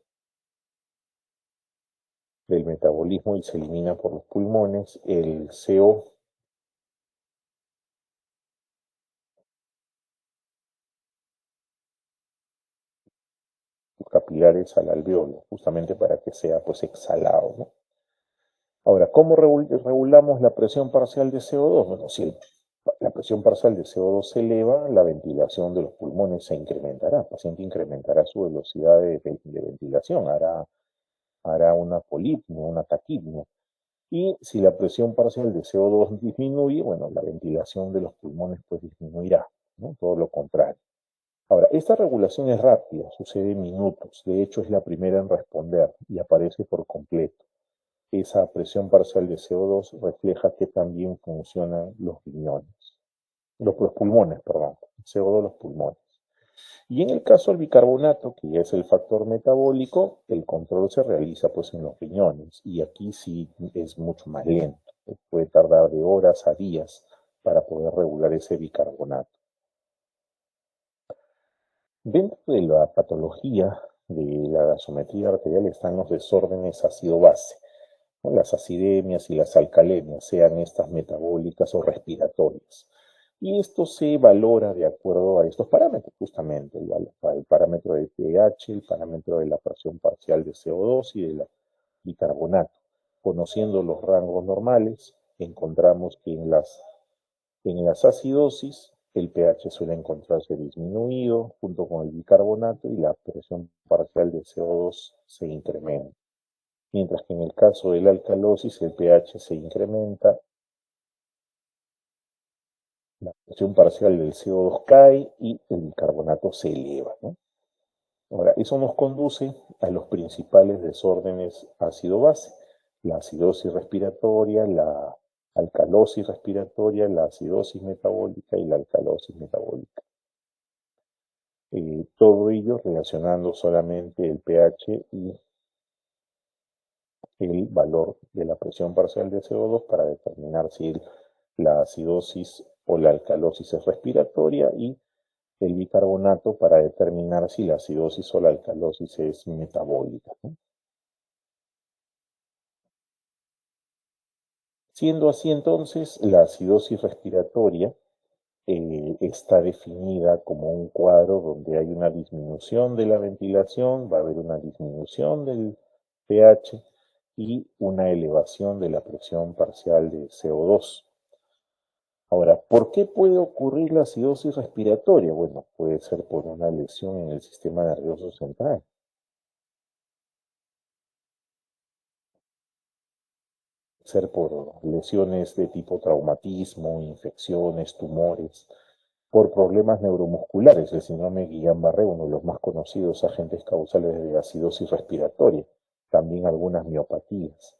del metabolismo y se elimina por los pulmones, el CO capilares al alveolo, justamente para que sea pues exhalado, ¿no? Ahora, ¿cómo regulamos la presión parcial de CO2? Bueno, si la presión parcial de CO2 se eleva, la ventilación de los pulmones se incrementará. El paciente incrementará su velocidad de ventilación, hará una polipnia, una taquipnia. Y si la presión parcial de CO2 disminuye, bueno, la ventilación de los pulmones pues disminuirá, ¿no? Todo lo contrario. Ahora, esta regulación es rápida, sucede en minutos. De hecho, es la primera en responder y aparece por completo. Esa presión parcial de CO2 refleja que también funcionan los riñones, los pulmones, perdón, CO2 los pulmones. Y en el caso del bicarbonato, que ya es el factor metabólico, el control se realiza pues en los riñones y aquí sí es mucho más lento. Puede tardar de horas a días para poder regular ese bicarbonato. Dentro de la patología de la gasometría arterial están los desórdenes ácido-base, ¿no? Las acidemias y las alcalemias, sean estas metabólicas o respiratorias. Y esto se valora de acuerdo a estos parámetros, justamente el parámetro de pH, el parámetro de la presión parcial de CO2 y del bicarbonato. Conociendo los rangos normales, encontramos que en las acidosis el pH suele encontrarse disminuido junto con el bicarbonato y la presión parcial de CO2 se incrementa. Mientras que en el caso de la alcalosis el pH se incrementa, la presión parcial del CO2 cae y el bicarbonato se eleva, ¿no? Ahora, eso nos conduce a los principales desórdenes ácido-base, la acidosis respiratoria, la alcalosis respiratoria, la acidosis metabólica y la alcalosis metabólica. Todo ello relacionando solamente el pH y el valor de la presión parcial de CO2 para determinar si la acidosis o la alcalosis es respiratoria y el bicarbonato para determinar si la acidosis o la alcalosis es metabólica, ¿no? Siendo así entonces, la acidosis respiratoria está definida como un cuadro donde hay una disminución de la ventilación, va a haber una disminución del pH y una elevación de la presión parcial de CO2. Ahora, ¿por qué puede ocurrir la acidosis respiratoria? Bueno, puede ser por una lesión en el sistema nervioso central, puede ser por lesiones de tipo traumatismo, infecciones, tumores, por problemas neuromusculares, el síndrome Guillain-Barré, uno de los más conocidos agentes causales de acidosis respiratoria, también algunas miopatías,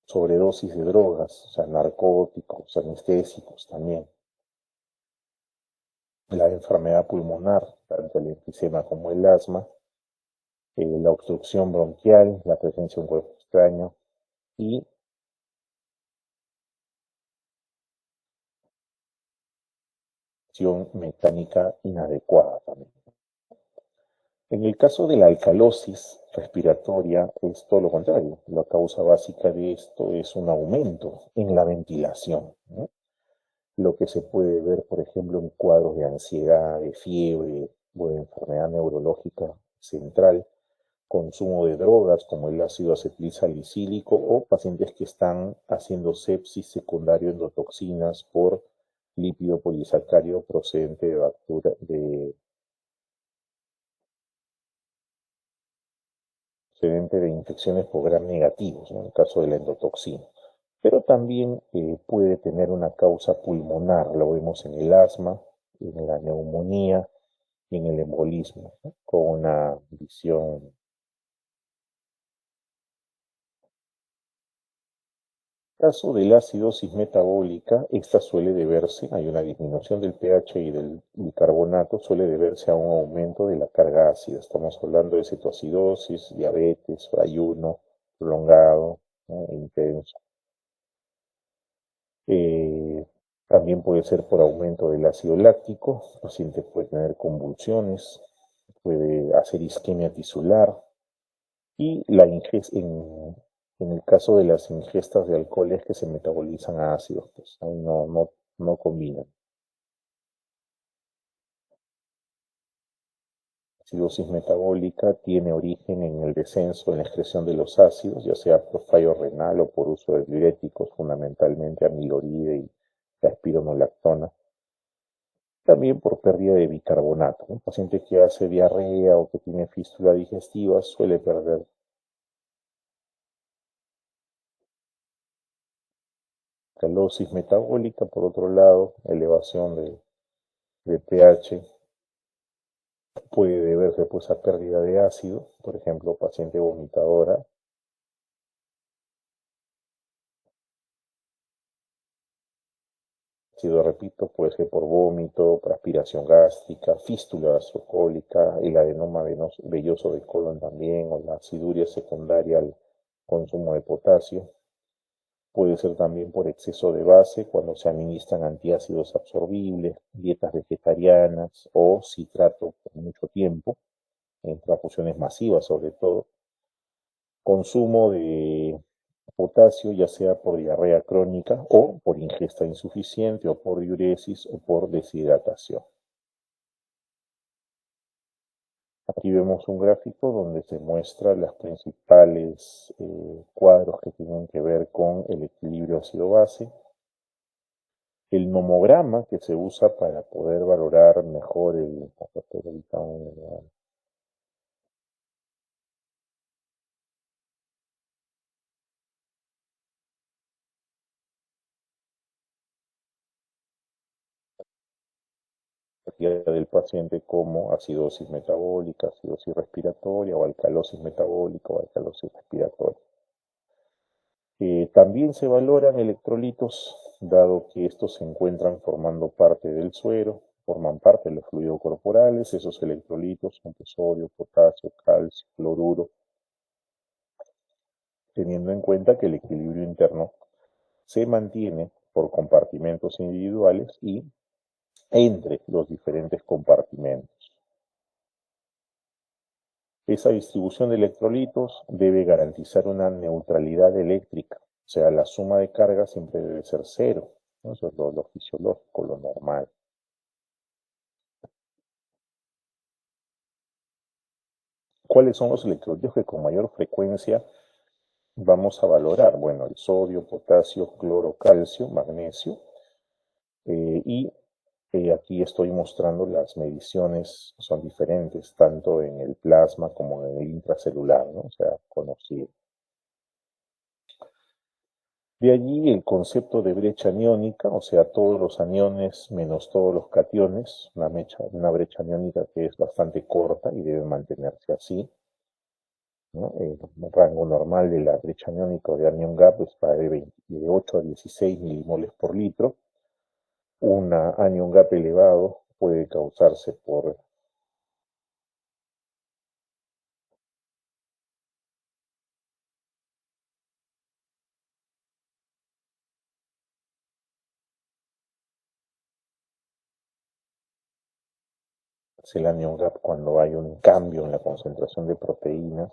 sobredosis de drogas, o sea, narcóticos, anestésicos también, la enfermedad pulmonar, tanto el enfisema como el asma, la obstrucción bronquial, la presencia de un cuerpo extraño y acción mecánica inadecuada también. En el caso de la alcalosis respiratoria es todo lo contrario. La causa básica de esto es un aumento en la ventilación, ¿no? Lo que se puede ver, por ejemplo, en cuadros de ansiedad, de fiebre o de enfermedad neurológica central, consumo de drogas como el ácido acetil salicílico o pacientes que están haciendo sepsis secundario a endotoxinas por lípido polisacárido procedente procedente de infecciones por gram negativos, ¿no? En el caso de la endotoxina. Pero también puede tener una causa pulmonar, lo vemos en el asma, en la neumonía y en el embolismo, ¿no? Con una visión. En el caso de la acidosis metabólica, esta suele deberse, hay una disminución del pH y del bicarbonato, suele deberse a un aumento de la carga ácida. Estamos hablando de cetoacidosis, diabetes, ayuno prolongado, ¿no? Intenso. Eh, También puede ser por aumento del ácido láctico, el paciente puede tener convulsiones, puede hacer isquemia tisular, Y en el caso de las ingestas de alcoholes que se metabolizan a ácidos, pues ahí no combinan. La acidosis metabólica tiene origen en el descenso en la excreción de los ácidos, ya sea por fallo renal o por uso de diuréticos, fundamentalmente amiloride y la espironolactona. También por pérdida de bicarbonato. Un paciente que hace diarrea o que tiene fístula digestiva suele perder alcalosis metabólica. Por otro lado, elevación de pH puede deberse pues a pérdida de ácido, por ejemplo, paciente vomitadora. Ácido, repito, puede ser por vómito, por aspiración gástrica, fístula gastrocólica, el adenoma velloso de colon también, o la aciduria secundaria al consumo de potasio. Puede ser también por exceso de base cuando se administran antiácidos absorbibles, dietas vegetarianas o citrato por mucho tiempo, en transfusiones masivas sobre todo. Consumo de potasio, ya sea por diarrea crónica o por ingesta insuficiente o por diuresis o por deshidratación. Aquí vemos un gráfico donde se muestra los principales cuadros que tienen que ver con el equilibrio ácido-base. El nomograma que se usa para poder valorar mejor el del paciente como acidosis metabólica, acidosis respiratoria o alcalosis metabólica o alcalosis respiratoria. También se valoran electrolitos, dado que estos se encuentran formando parte del suero, forman parte de los fluidos corporales. Esos electrolitos son sodio, potasio, calcio, cloruro, teniendo en cuenta que el equilibrio interno se mantiene por compartimentos individuales y entre los diferentes compartimentos. Esa distribución de electrolitos debe garantizar una neutralidad eléctrica, o sea, la suma de carga siempre debe ser cero, ¿no? Eso es lo fisiológico, lo normal. ¿Cuáles son los electrolitos que con mayor frecuencia vamos a valorar? Bueno, el sodio, potasio, cloro, calcio, magnesio. Y aquí estoy mostrando las mediciones, son diferentes, tanto en el plasma como en el intracelular, ¿no? O sea, conocido. De allí el concepto de brecha aniónica, o sea, todos los aniones menos todos los cationes, una brecha aniónica que es bastante corta y debe mantenerse así, ¿no? El rango normal de la brecha aniónica de anion gap va de 8 a 16 milimoles por litro. Un anion gap elevado puede causarse por el anion gap cuando hay un cambio en la concentración de proteínas,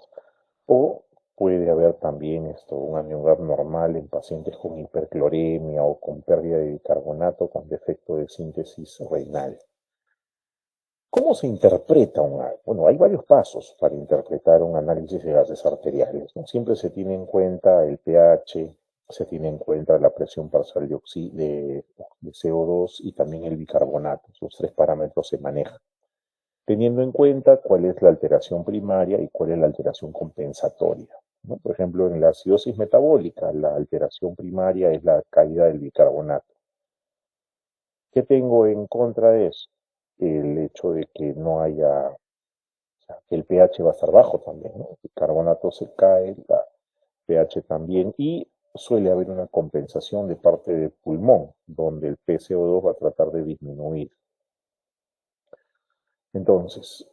o puede haber también un anion gap normal en pacientes con hipercloremia o con pérdida de bicarbonato con defecto de síntesis renal. ¿Cómo se interpreta un ART? Bueno, hay varios pasos para interpretar un análisis de gases arteriales, ¿no? Siempre se tiene en cuenta el pH, se tiene en cuenta la presión parcial de CO2 y también el bicarbonato. Esos tres parámetros se manejan, teniendo en cuenta cuál es la alteración primaria y cuál es la alteración compensatoria, ¿no? Por ejemplo, en la acidosis metabólica, la alteración primaria es la caída del bicarbonato. ¿Qué tengo en contra de eso? El hecho de que no haya, o sea, que el pH va a estar bajo también, ¿no? El carbonato se cae, el pH también, y suele haber una compensación de parte del pulmón, donde el PCO2 va a tratar de disminuir. Entonces,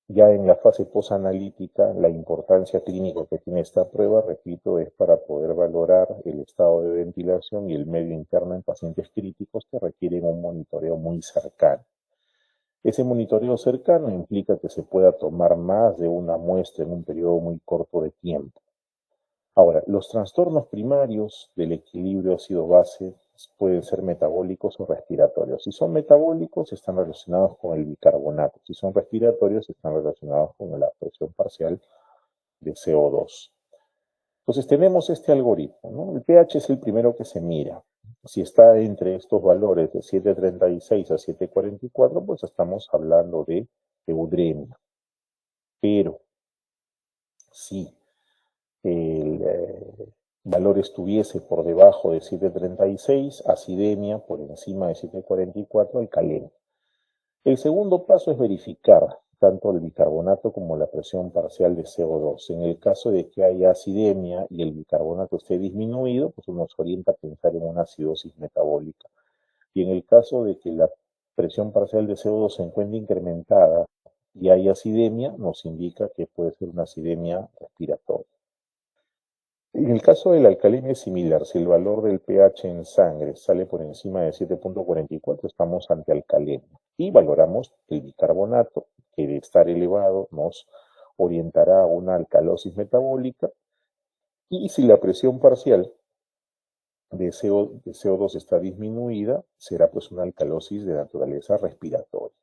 ya en la fase posanalítica, la importancia clínica que tiene esta prueba, repito, es para poder valorar el estado de ventilación y el medio interno en pacientes críticos que requieren un monitoreo muy cercano. Ese monitoreo cercano implica que se pueda tomar más de una muestra en un periodo muy corto de tiempo. Ahora, los trastornos primarios del equilibrio ácido-base pueden ser metabólicos o respiratorios. Si son metabólicos, están relacionados con el bicarbonato. Si son respiratorios, están relacionados con la presión parcial de CO2. Entonces tenemos este algoritmo, ¿no? El pH es el primero que se mira. Si está entre estos valores de 7,36 a 7,44, pues estamos hablando de eudemia. Pero si el valor estuviese por debajo de 7,36, acidemia, por encima de 7,44, alcalemia. El segundo paso es verificar tanto el bicarbonato como la presión parcial de CO2. En el caso de que haya acidemia y el bicarbonato esté disminuido, pues uno se orienta a pensar en una acidosis metabólica. Y en el caso de que la presión parcial de CO2 se encuentre incrementada y hay acidemia, nos indica que puede ser una acidemia respiratoria. En el caso de la alcalemia es similar. Si el valor del pH en sangre sale por encima de 7,44, estamos ante alcalemia. Y valoramos el bicarbonato, que de estar elevado nos orientará a una alcalosis metabólica. Y si la presión parcial de CO2 está disminuida, será pues una alcalosis de naturaleza respiratoria.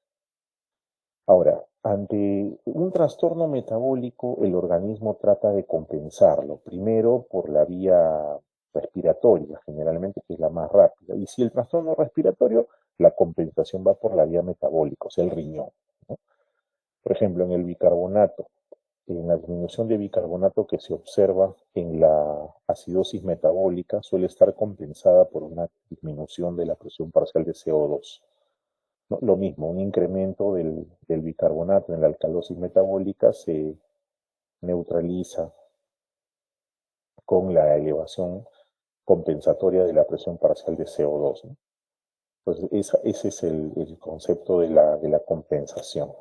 Ahora, ante un trastorno metabólico, el organismo trata de compensarlo, primero por la vía respiratoria, generalmente que es la más rápida, y si el trastorno respiratorio, la compensación va por la vía metabólica, o sea, el riñón, ¿no? Por ejemplo, en el bicarbonato, en la disminución de bicarbonato que se observa en la acidosis metabólica suele estar compensada por una disminución de la presión parcial de CO2. ¿No? Lo mismo, un incremento del bicarbonato en la alcalosis metabólica se neutraliza con la elevación compensatoria de la presión parcial de CO2. ¿No? Entonces, ese es el concepto de la compensación.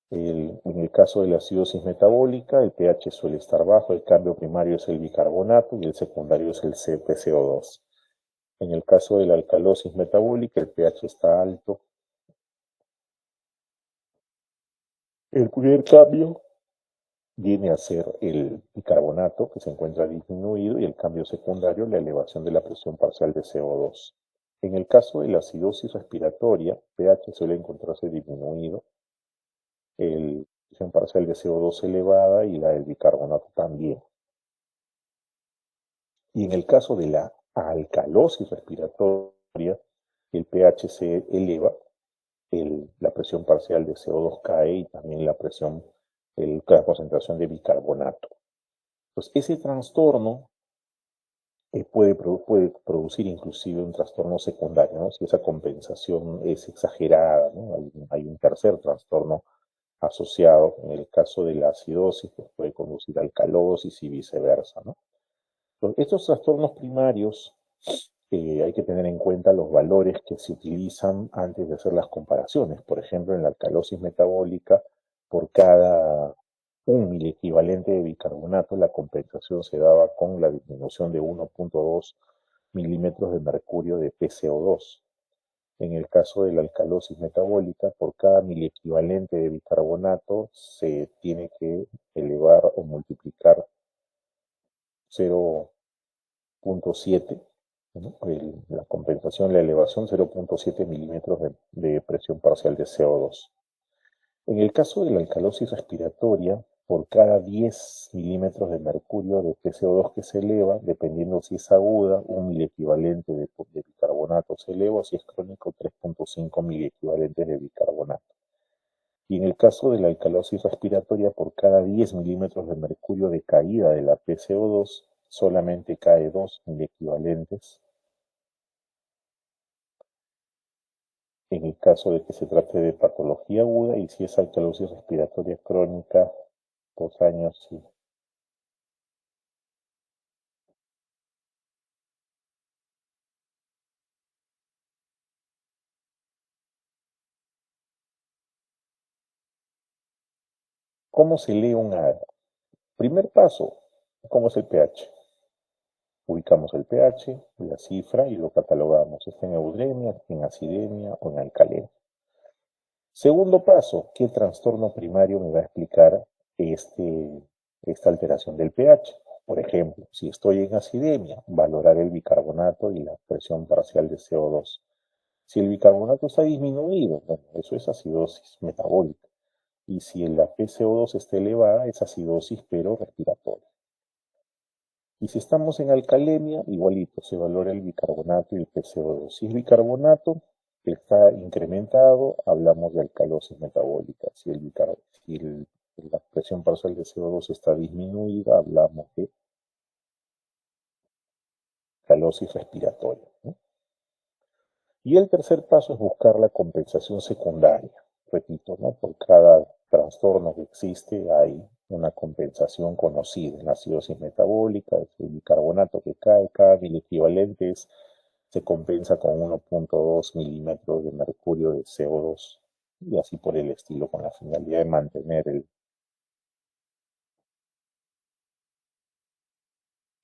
En el caso de la acidosis metabólica, el pH suele estar bajo, el cambio primario es el bicarbonato y el secundario es el CpCO2. En el caso de la alcalosis metabólica, el pH está alto. El primer cambio viene a ser el bicarbonato, que se encuentra disminuido, y el cambio secundario, la elevación de la presión parcial de CO2. En el caso de la acidosis respiratoria, pH suele encontrarse disminuido, la presión parcial de CO2 elevada y la del bicarbonato también. Y en el caso de la alcalosis respiratoria, el pH se eleva, la presión parcial de CO2 cae y también la concentración de bicarbonato. Entonces, ese trastorno puede producir inclusive un trastorno secundario, ¿no? Si esa compensación es exagerada, ¿no? Hay un tercer trastorno asociado. En el caso de la acidosis, pues puede conducir a alcalosis y viceversa, ¿no? Entonces, estos trastornos primarios hay que tener en cuenta los valores que se utilizan antes de hacer las comparaciones. Por ejemplo, en la alcalosis metabólica, por cada un miliequivalente de bicarbonato, la compensación se daba con la disminución de 1,2 milímetros de mercurio de PCO2. En el caso de la alcalosis metabólica, por cada miliequivalente de bicarbonato se tiene que elevar o multiplicar 0,7, ¿no? La compensación, la elevación 0,7 milímetros de presión parcial de CO2. En el caso de la alcalosis respiratoria, por cada 10 milímetros de mercurio de PCO2 que se eleva, dependiendo si es aguda, un miliequivalente de bicarbonato se eleva, o si es crónico, 3,5 miliequivalentes de bicarbonato. Y en el caso de la alcalosis respiratoria, por cada 10 milímetros de mercurio de caída de la PCO2, solamente cae 2 miliequivalentes. En el caso de que se trate de patología aguda, y si es alcalosis respiratoria crónica, 2 años, sí. ¿Cómo se lee un ADA? Primer paso, ¿cómo es el pH? Ubicamos el pH, la cifra y lo catalogamos. ¿Está en eudemia, en acidemia o en alcalemia? Segundo paso, ¿qué trastorno primario me va a explicar esta alteración del pH? Por ejemplo, si estoy en acidemia, valorar el bicarbonato y la presión parcial de CO2. Si el bicarbonato está disminuido, bueno, eso es acidosis metabólica. Y si la PCO2 está elevada, es acidosis pero respiratoria. Y si estamos en alcalemia, igualito, se valora el bicarbonato y el PCO2. Si el bicarbonato está incrementado, hablamos de alcalosis metabólica. Si la presión parcial de CO2 está disminuida, hablamos de alcalosis respiratoria, ¿no? Y el tercer paso es buscar la compensación secundaria. Repito, ¿no? Por cada trastorno que existe hay una compensación conocida en la acidosis metabólica, el bicarbonato que cae, cada mil equivalentes se compensa con 1.2 milímetros de mercurio de CO2 y así por el estilo, con la finalidad de mantener la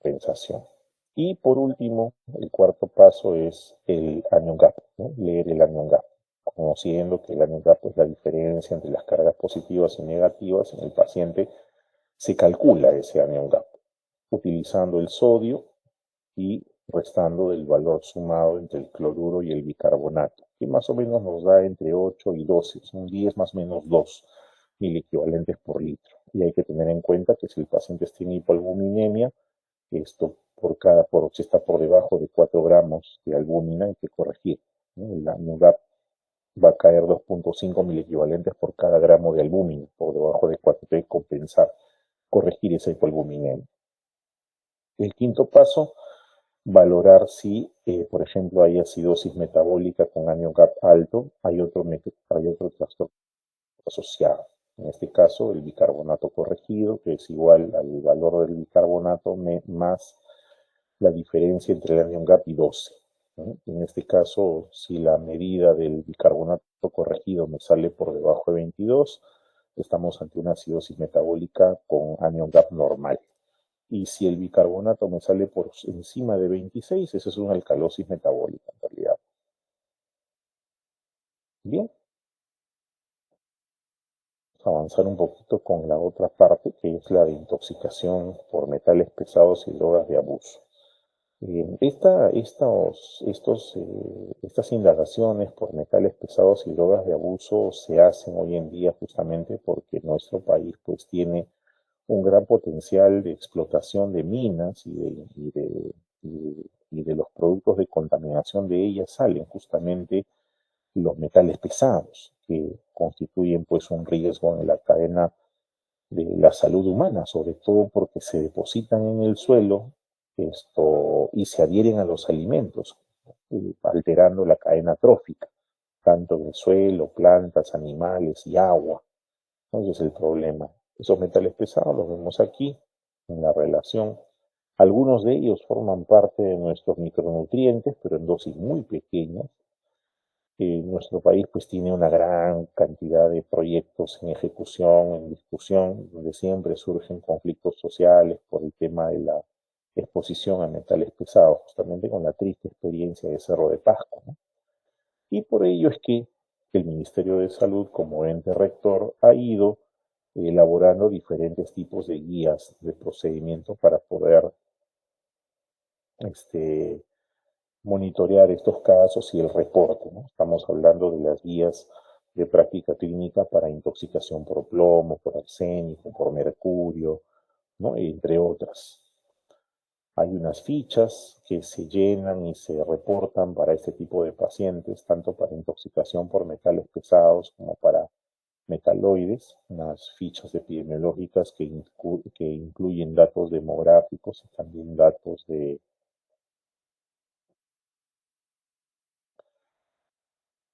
compensación. Y por último, el cuarto paso es el anion gap, ¿no? Leer el anion gap, conociendo que el anion gap es la diferencia entre las cargas positivas y negativas en el paciente. Se calcula ese anion gap utilizando el sodio y restando el valor sumado entre el cloruro y el bicarbonato, que más o menos nos da entre 8 y 12, son 10 más o menos 2 mil equivalentes por litro. Y hay que tener en cuenta que si el paciente tiene hipoalbuminemia, esto si está por debajo de 4 gramos de albúmina, hay que corregir, ¿no? La NUDAP va a caer 2.5 mil equivalentes por cada gramo de albúmina, por debajo de 4, hay que compensar, corregir esa hipoalbuminemia. El quinto paso, valorar si, por ejemplo, hay acidosis metabólica con anion gap alto, hay otro trastorno asociado. En este caso, el bicarbonato corregido, que es igual al valor del bicarbonato más la diferencia entre el anion gap y 12. ¿No? En este caso, si la medida del bicarbonato corregido me sale por debajo de 22, estamos ante una acidosis metabólica con anion gap normal. Y si el bicarbonato me sale por encima de 26, eso es una alcalosis metabólica en realidad. Bien, vamos a avanzar un poquito con la otra parte, que es la de intoxicación por metales pesados y drogas de abuso. Estas indagaciones por metales pesados y drogas de abuso se hacen hoy en día justamente porque nuestro país pues tiene un gran potencial de explotación de minas y de los productos de contaminación de ellas salen justamente los metales pesados, que constituyen pues un riesgo en la cadena de la salud humana, sobre todo porque se depositan en el suelo y se adhieren a los alimentos, alterando la cadena trófica, tanto en el suelo, plantas, animales y agua. Entonces el problema. Esos metales pesados los vemos aquí en la relación. Algunos de ellos forman parte de nuestros micronutrientes, pero en dosis muy pequeñas. Nuestro país pues tiene una gran cantidad de proyectos en ejecución, en discusión, donde siempre surgen conflictos sociales por el tema de la exposición a metales pesados, justamente con la triste experiencia de Cerro de Pasco, ¿no? Y por ello es que el Ministerio de Salud, como ente rector, ha ido elaborando diferentes tipos de guías de procedimiento para poder monitorear estos casos y el reporte, ¿no? Estamos hablando de las guías de práctica clínica para intoxicación por plomo, por arsénico, por mercurio, ¿no? Entre otras. Hay unas fichas que se llenan y se reportan para este tipo de pacientes, tanto para intoxicación por metales pesados como para metaloides, unas fichas epidemiológicas que incluyen datos demográficos y también datos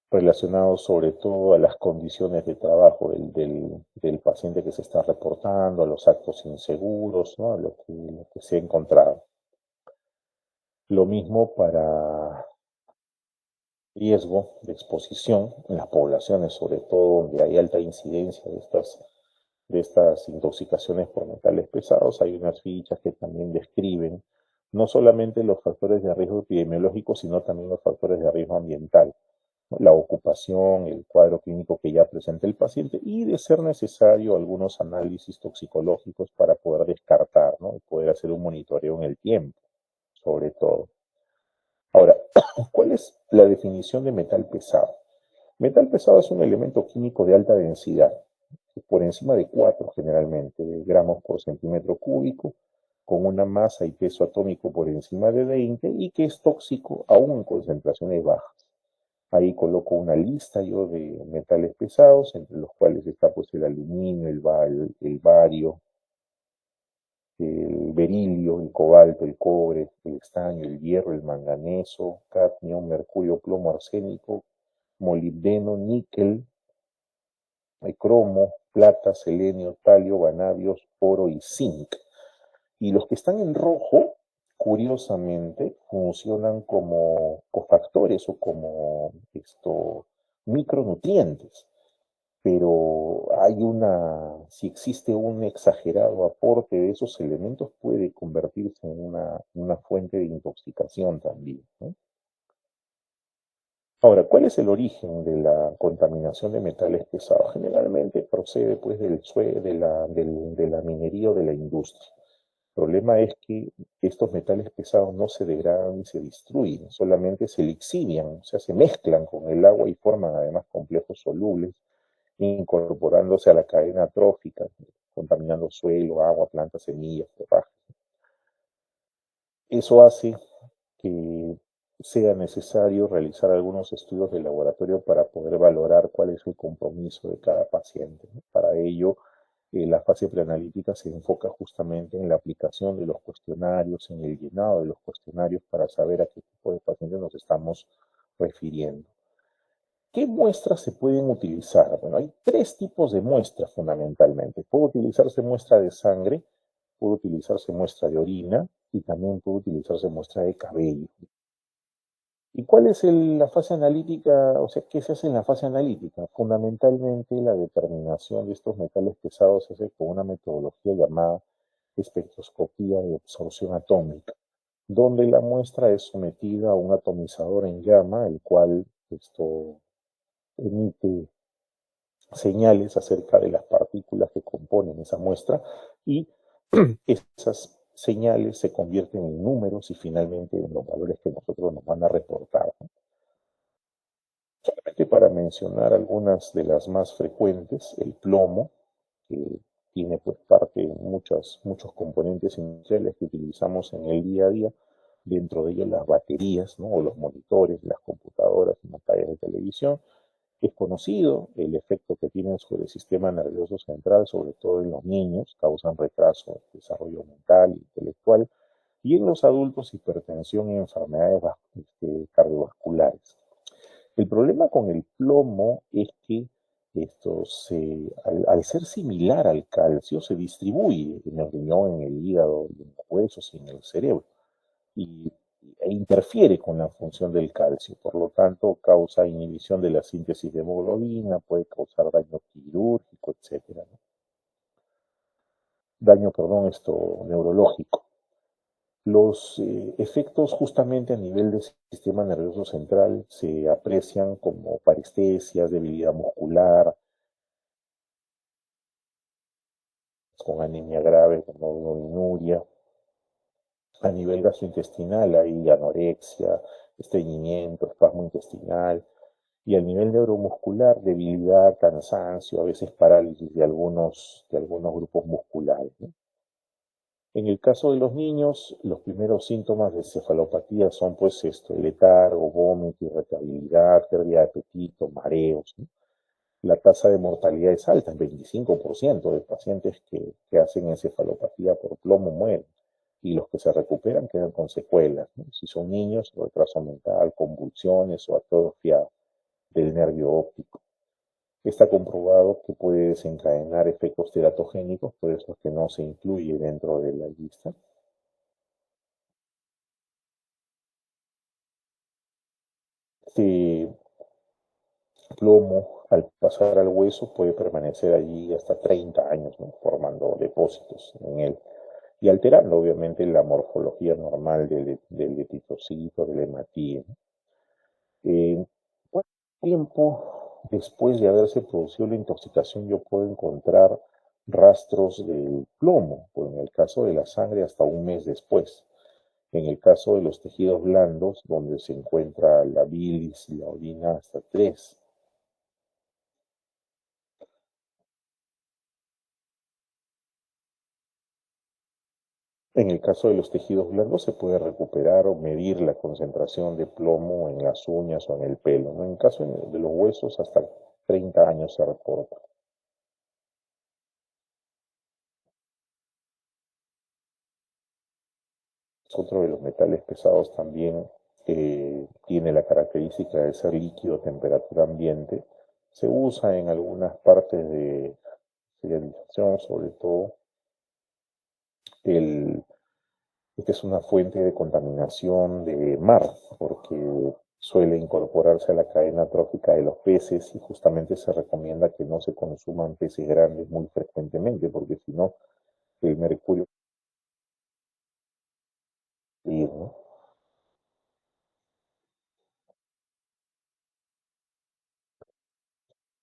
relacionados sobre todo a las condiciones de trabajo del paciente que se está reportando, a los actos inseguros, ¿no? A lo que se ha encontrado. Lo mismo para riesgo de exposición en las poblaciones, sobre todo donde hay alta incidencia de estas intoxicaciones por metales pesados. Hay unas fichas que también describen no solamente los factores de riesgo epidemiológico, sino también los factores de riesgo ambiental, ¿no? La ocupación, el cuadro clínico que ya presenta el paciente y, de ser necesario, algunos análisis toxicológicos para poder descartar, ¿no? Y poder hacer un monitoreo en el tiempo, sobre todo. Ahora, ¿cuál es la definición de metal pesado? Metal pesado es un elemento químico de alta densidad, por encima de 4 generalmente, de gramos por centímetro cúbico, con una masa y peso atómico por encima de 20 y que es tóxico aún en concentraciones bajas. Ahí coloco una lista yo de metales pesados, entre los cuales está pues el aluminio, el bario, el berilio, el cobalto, el cobre, el estaño, el hierro, el manganeso, cadmio, mercurio, plomo, arsénico, molibdeno, níquel, cromo, plata, selenio, talio, vanadio, oro y zinc. Y los que están en rojo, curiosamente, funcionan como cofactores o como micronutrientes. Pero si existe un exagerado aporte de esos elementos, puede convertirse en una fuente de intoxicación también, ¿no? Ahora, ¿cuál es el origen de la contaminación de metales pesados? Generalmente procede pues del de la minería o de la industria. El problema es que estos metales pesados no se degradan ni se destruyen, solamente se lixivian, o sea, se mezclan con el agua y forman además complejos solubles, incorporándose a la cadena trófica, contaminando suelo, agua, plantas, semillas, forraje. Eso hace que sea necesario realizar algunos estudios de laboratorio para poder valorar cuál es el compromiso de cada paciente, ¿no? Para ello, la fase preanalítica se enfoca justamente en la aplicación de los cuestionarios, en el llenado de los cuestionarios para saber a qué tipo de pacientes nos estamos refiriendo. ¿Qué muestras se pueden utilizar? Bueno, hay 3 tipos de muestras fundamentalmente. Puede utilizarse muestra de sangre, puede utilizarse muestra de orina y también puede utilizarse muestra de cabello. ¿Y cuál es la fase analítica? O sea, ¿qué se hace en la fase analítica? Fundamentalmente la determinación de estos metales pesados se hace con una metodología llamada espectroscopía de absorción atómica, donde la muestra es sometida a un atomizador en llama, el cual emite señales acerca de las partículas que componen esa muestra y esas señales se convierten en números y finalmente en los valores que nosotros nos van a reportar, ¿no? Solamente para mencionar algunas de las más frecuentes, el plomo, que tiene pues parte en muchos componentes industriales que utilizamos en el día a día, dentro de ellos las baterías, ¿no? O los monitores, las computadoras, las pantallas de televisión. Es conocido el efecto que tienen sobre el sistema nervioso central, sobre todo en los niños, causan retraso en el desarrollo mental e intelectual, y en los adultos hipertensión y enfermedades cardiovasculares. El problema con el plomo es que al ser similar al calcio, se distribuye en el riñón, en el hígado, en los huesos y en el cerebro, y, e interfiere con la función del calcio. Por lo tanto, causa inhibición de la síntesis de hemoglobina, puede causar daño quirúrgico, etcétera, ¿no? Daño, perdón, neurológico. Los efectos justamente a nivel del sistema nervioso central se aprecian como parestesias, debilidad muscular, con anemia grave, con albuminuria. A nivel gastrointestinal hay anorexia, estreñimiento, espasmo intestinal. Y a nivel neuromuscular, debilidad, cansancio, a veces parálisis de algunos grupos musculares, ¿no? En el caso de los niños, los primeros síntomas de cefalopatía son pues letargo, vómito, irritabilidad, pérdida de apetito, mareos, ¿no? La tasa de mortalidad es alta, el 25% de pacientes que hacen encefalopatía por plomo mueren y los que se recuperan quedan con secuelas, ¿no? Si son niños, retraso mental, convulsiones o atrofia del nervio óptico. Está comprobado que puede desencadenar efectos teratogénicos, por eso es que no se incluye dentro de la lista. Este plomo, al pasar al hueso, puede permanecer allí hasta 30 años, ¿no? Formando depósitos en él. y alterando obviamente la morfología normal del eritrocito, del hematín. ¿Cuánto tiempo después de haberse producido la intoxicación yo puedo encontrar rastros del plomo? Pues en el caso de la sangre hasta un mes después. En el caso de los tejidos blandos, donde se encuentra la bilis y la orina, hasta tres. En el caso de los tejidos blandos se puede recuperar o medir la concentración de plomo en las uñas o en el pelo, ¿no? En el caso de los huesos, hasta 30 años se reporta. Otro de los metales pesados también tiene la característica de ser líquido a temperatura ambiente. Se usa en algunas partes de serialización, sobre todo el, esta es una fuente de contaminación de mar, porque suele incorporarse a la cadena trófica de los peces y justamente se recomienda que no se consuman peces grandes muy frecuentemente, porque si no, el mercurio puede ir, ¿no?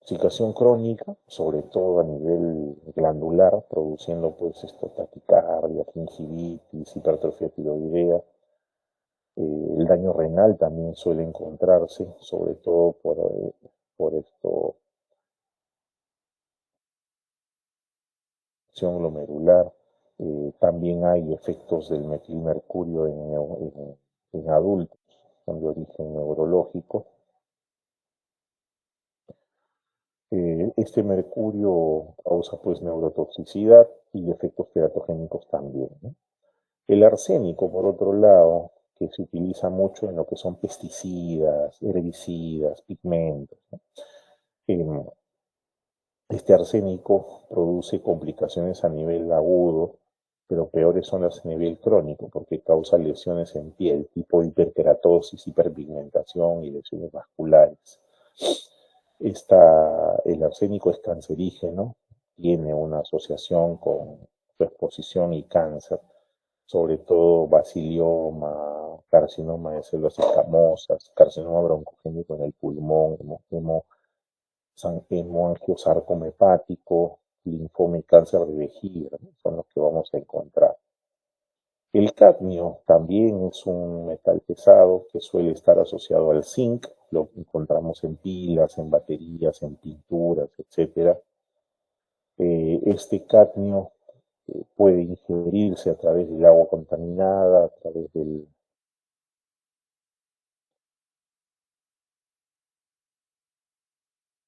Intoxicación crónica, sobre todo a nivel glandular, produciendo pues esto, taquicardia, gingivitis, hipertrofia tiroidea. El daño renal también suele encontrarse, sobre todo por esto, acción glomerular. También hay efectos del metilmercurio en adultos, son de origen neurológico. Este mercurio causa pues neurotoxicidad y efectos teratogénicos también, ¿no? El arsénico, por otro lado, que se utiliza mucho en lo que son pesticidas, herbicidas, pigmentos, ¿no? Em, Este arsénico produce complicaciones a nivel agudo, pero peores son las a nivel crónico, porque causa lesiones en piel, tipo hiperkeratosis, hiperpigmentación y lesiones vasculares. El arsénico es cancerígeno, tiene una asociación con su exposición y cáncer, sobre todo basilioma, carcinoma de células escamosas, carcinoma broncogénico en el pulmón, hemoangiosarcoma hepático, linfoma y cáncer de vejiga, ¿no? Son los que vamos a encontrar. El cadmio también es un metal pesado que suele estar asociado al zinc, lo encontramos en pilas, en baterías, en pinturas, etcétera. Este cadmio puede ingerirse a través del agua contaminada, a través del...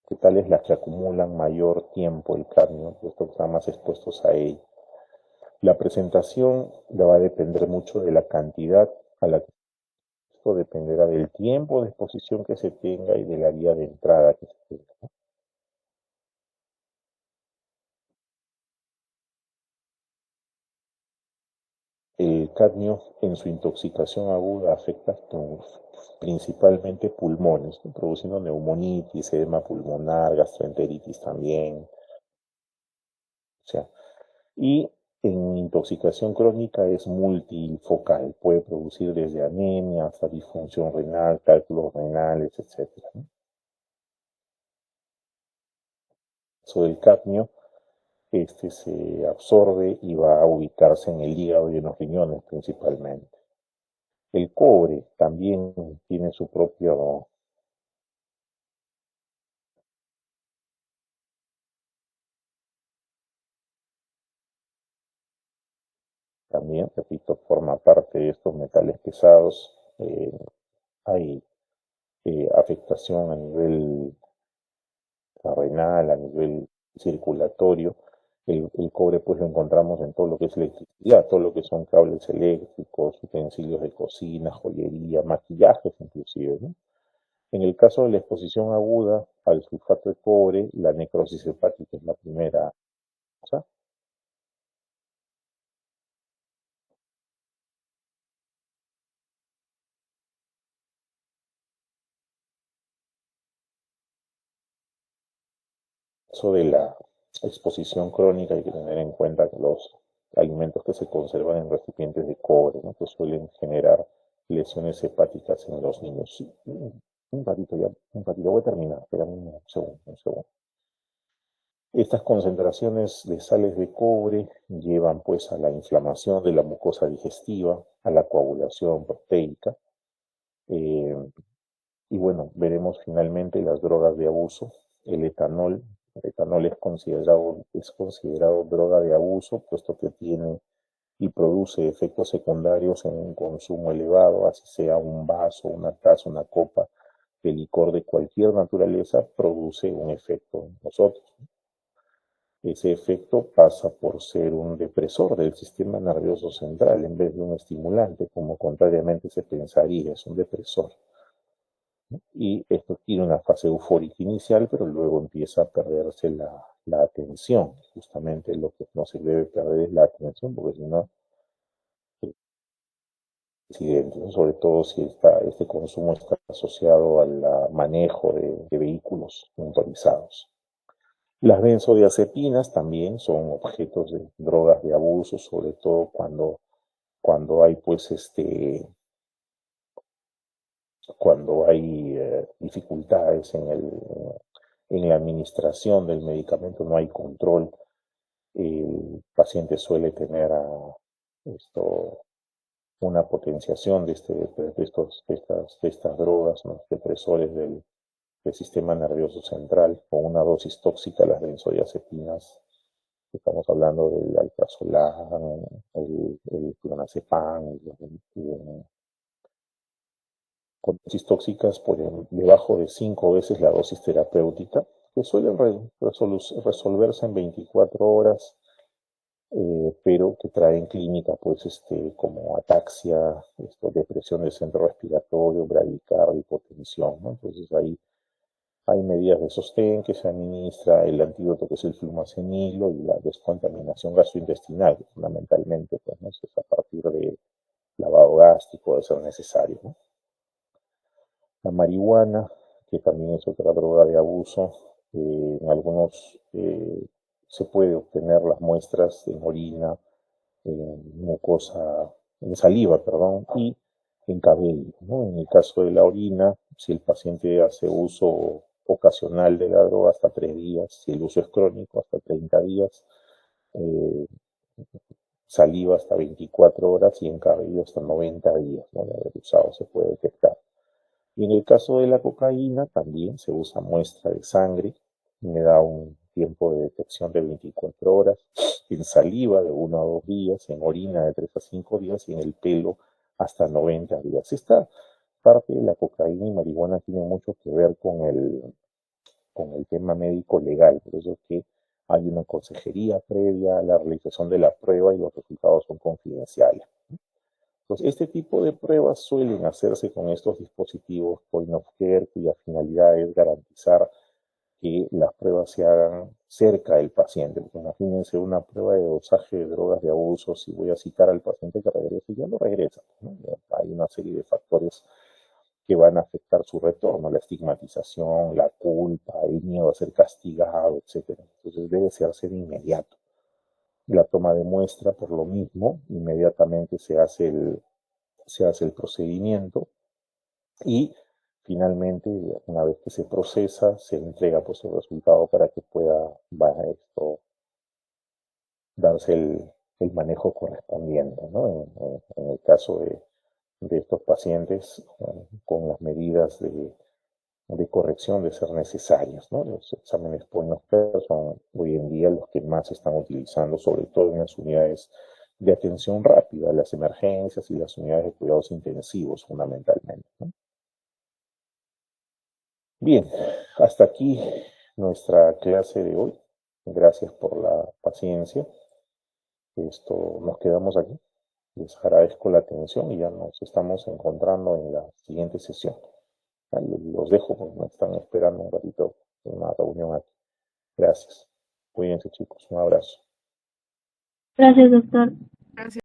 Metales las que acumulan mayor tiempo el cadmio, puesto que están más expuestos a él. La presentación va a depender mucho de la cantidad a la que esto dependerá del tiempo de exposición que se tenga y de la vía de entrada que se tenga. El cadmio en su intoxicación aguda afecta principalmente pulmones, ¿no? Produciendo neumonitis, edema pulmonar, gastroenteritis también. O sea, y en intoxicación crónica es multifocal, puede producir desde anemia hasta disfunción renal, cálculos renales, etcétera, ¿no? Sobre el cadmio, este se absorbe y va a ubicarse en el hígado y en los riñones principalmente. El cobre también tiene su propio, también, repito, forma parte de estos metales pesados. Hay afectación a nivel renal, a nivel circulatorio. El cobre pues lo encontramos en todo lo que es electricidad, todo lo que son cables eléctricos, utensilios de cocina, joyería, maquillajes inclusive, ¿no? En el caso de la exposición aguda al sulfato de cobre, la necrosis hepática es la primera cosa. Eso de la exposición crónica hay que tener en cuenta que los alimentos que se conservan en recipientes de cobre, ¿no? Que suelen generar lesiones hepáticas en los niños. Sí, un ratito ya, un ratito, voy a terminar, espérame un segundo, un segundo. Estas concentraciones de sales de cobre llevan pues a la inflamación de la mucosa digestiva, a la coagulación proteica, eh, y bueno, veremos finalmente las drogas de abuso. El etanol es considerado droga de abuso, puesto que tiene y produce efectos secundarios en un consumo elevado, así sea un vaso, una taza, una copa de licor de cualquier naturaleza, produce un efecto en nosotros. Ese efecto pasa por ser un depresor del sistema nervioso central en vez de un estimulante, como contrariamente se pensaría, es un depresor. Y esto tiene una fase eufórica inicial, pero luego empieza a perderse la atención. Justamente lo que no se debe perder es la atención, porque si no, accidentes, ¿no? Sobre todo si este consumo está asociado al manejo de vehículos motorizados. Las benzodiazepinas también son objetos de drogas de abuso, sobre todo cuando hay pues cuando hay dificultades en la administración del medicamento, no hay control, el paciente suele tener esto, una potenciación de estas drogas, ¿no? Depresores del sistema nervioso central, con una dosis tóxica, las benzodiazepinas. Estamos hablando del alprazolam, el clonazepam, con dosis tóxicas por debajo de 5 veces la dosis terapéutica, que suelen resolverse en 24 horas, pero que traen clínica, pues, como ataxia, depresión del centro respiratorio, bradicardia, hipotensión, ¿no? Entonces ahí hay medidas de sostén que se administra, el antídoto que es el flumacenilo y la descontaminación gastrointestinal, fundamentalmente, pues, ¿no? Es a partir de lavado gástrico, de ser necesario, ¿no? La marihuana, que también es otra droga de abuso, en algunos se puede obtener las muestras en orina, en mucosa, en saliva, perdón, y en cabello, ¿no? En el caso de la orina, si el paciente hace uso ocasional de la droga, hasta 3 días, si el uso es crónico, hasta 30 días, eh, saliva hasta 24 horas y en cabello hasta 90 días, ¿no? De haber usado se puede detectar. Y en el caso de la cocaína también se usa muestra de sangre, me da un tiempo de detección de 24 horas, en saliva de 1 a 2 días, en orina de 3 a 5 días y en el pelo hasta 90 días. Esta parte de la cocaína y marihuana tiene mucho que ver con el tema médico legal, por eso es que hay una consejería previa a la realización de la prueba y los resultados son confidenciales. Entonces, este tipo de pruebas suelen hacerse con estos dispositivos point of care, cuya finalidad es garantizar que las pruebas se hagan cerca del paciente. Porque imagínense una prueba de dosaje de drogas de abuso, si voy a citar al paciente que regrese, ya no regresa, ¿no? Hay una serie de factores que van a afectar su retorno, la estigmatización, la culpa, el miedo a ser castigado, etcétera. Entonces debe hacerse de inmediato. La toma de muestra, por lo mismo, inmediatamente se hace el procedimiento y finalmente, una vez que se procesa, se entrega pues el resultado para que pueda darse el manejo correspondiente, ¿no? En el caso de estos pacientes, con las medidas de corrección de ser necesarias, ¿no? Los exámenes point of care son hoy en día los que más se están utilizando, sobre todo en las unidades de atención rápida, las emergencias y las unidades de cuidados intensivos fundamentalmente, ¿no? Bien, hasta aquí nuestra clase de hoy. Gracias por la paciencia. Nos quedamos aquí. Les agradezco la atención y ya nos estamos encontrando en la siguiente sesión. Los dejo, pues me están esperando un ratito en una reunión aquí. Gracias. Cuídense, chicos. Un abrazo. Gracias, doctor.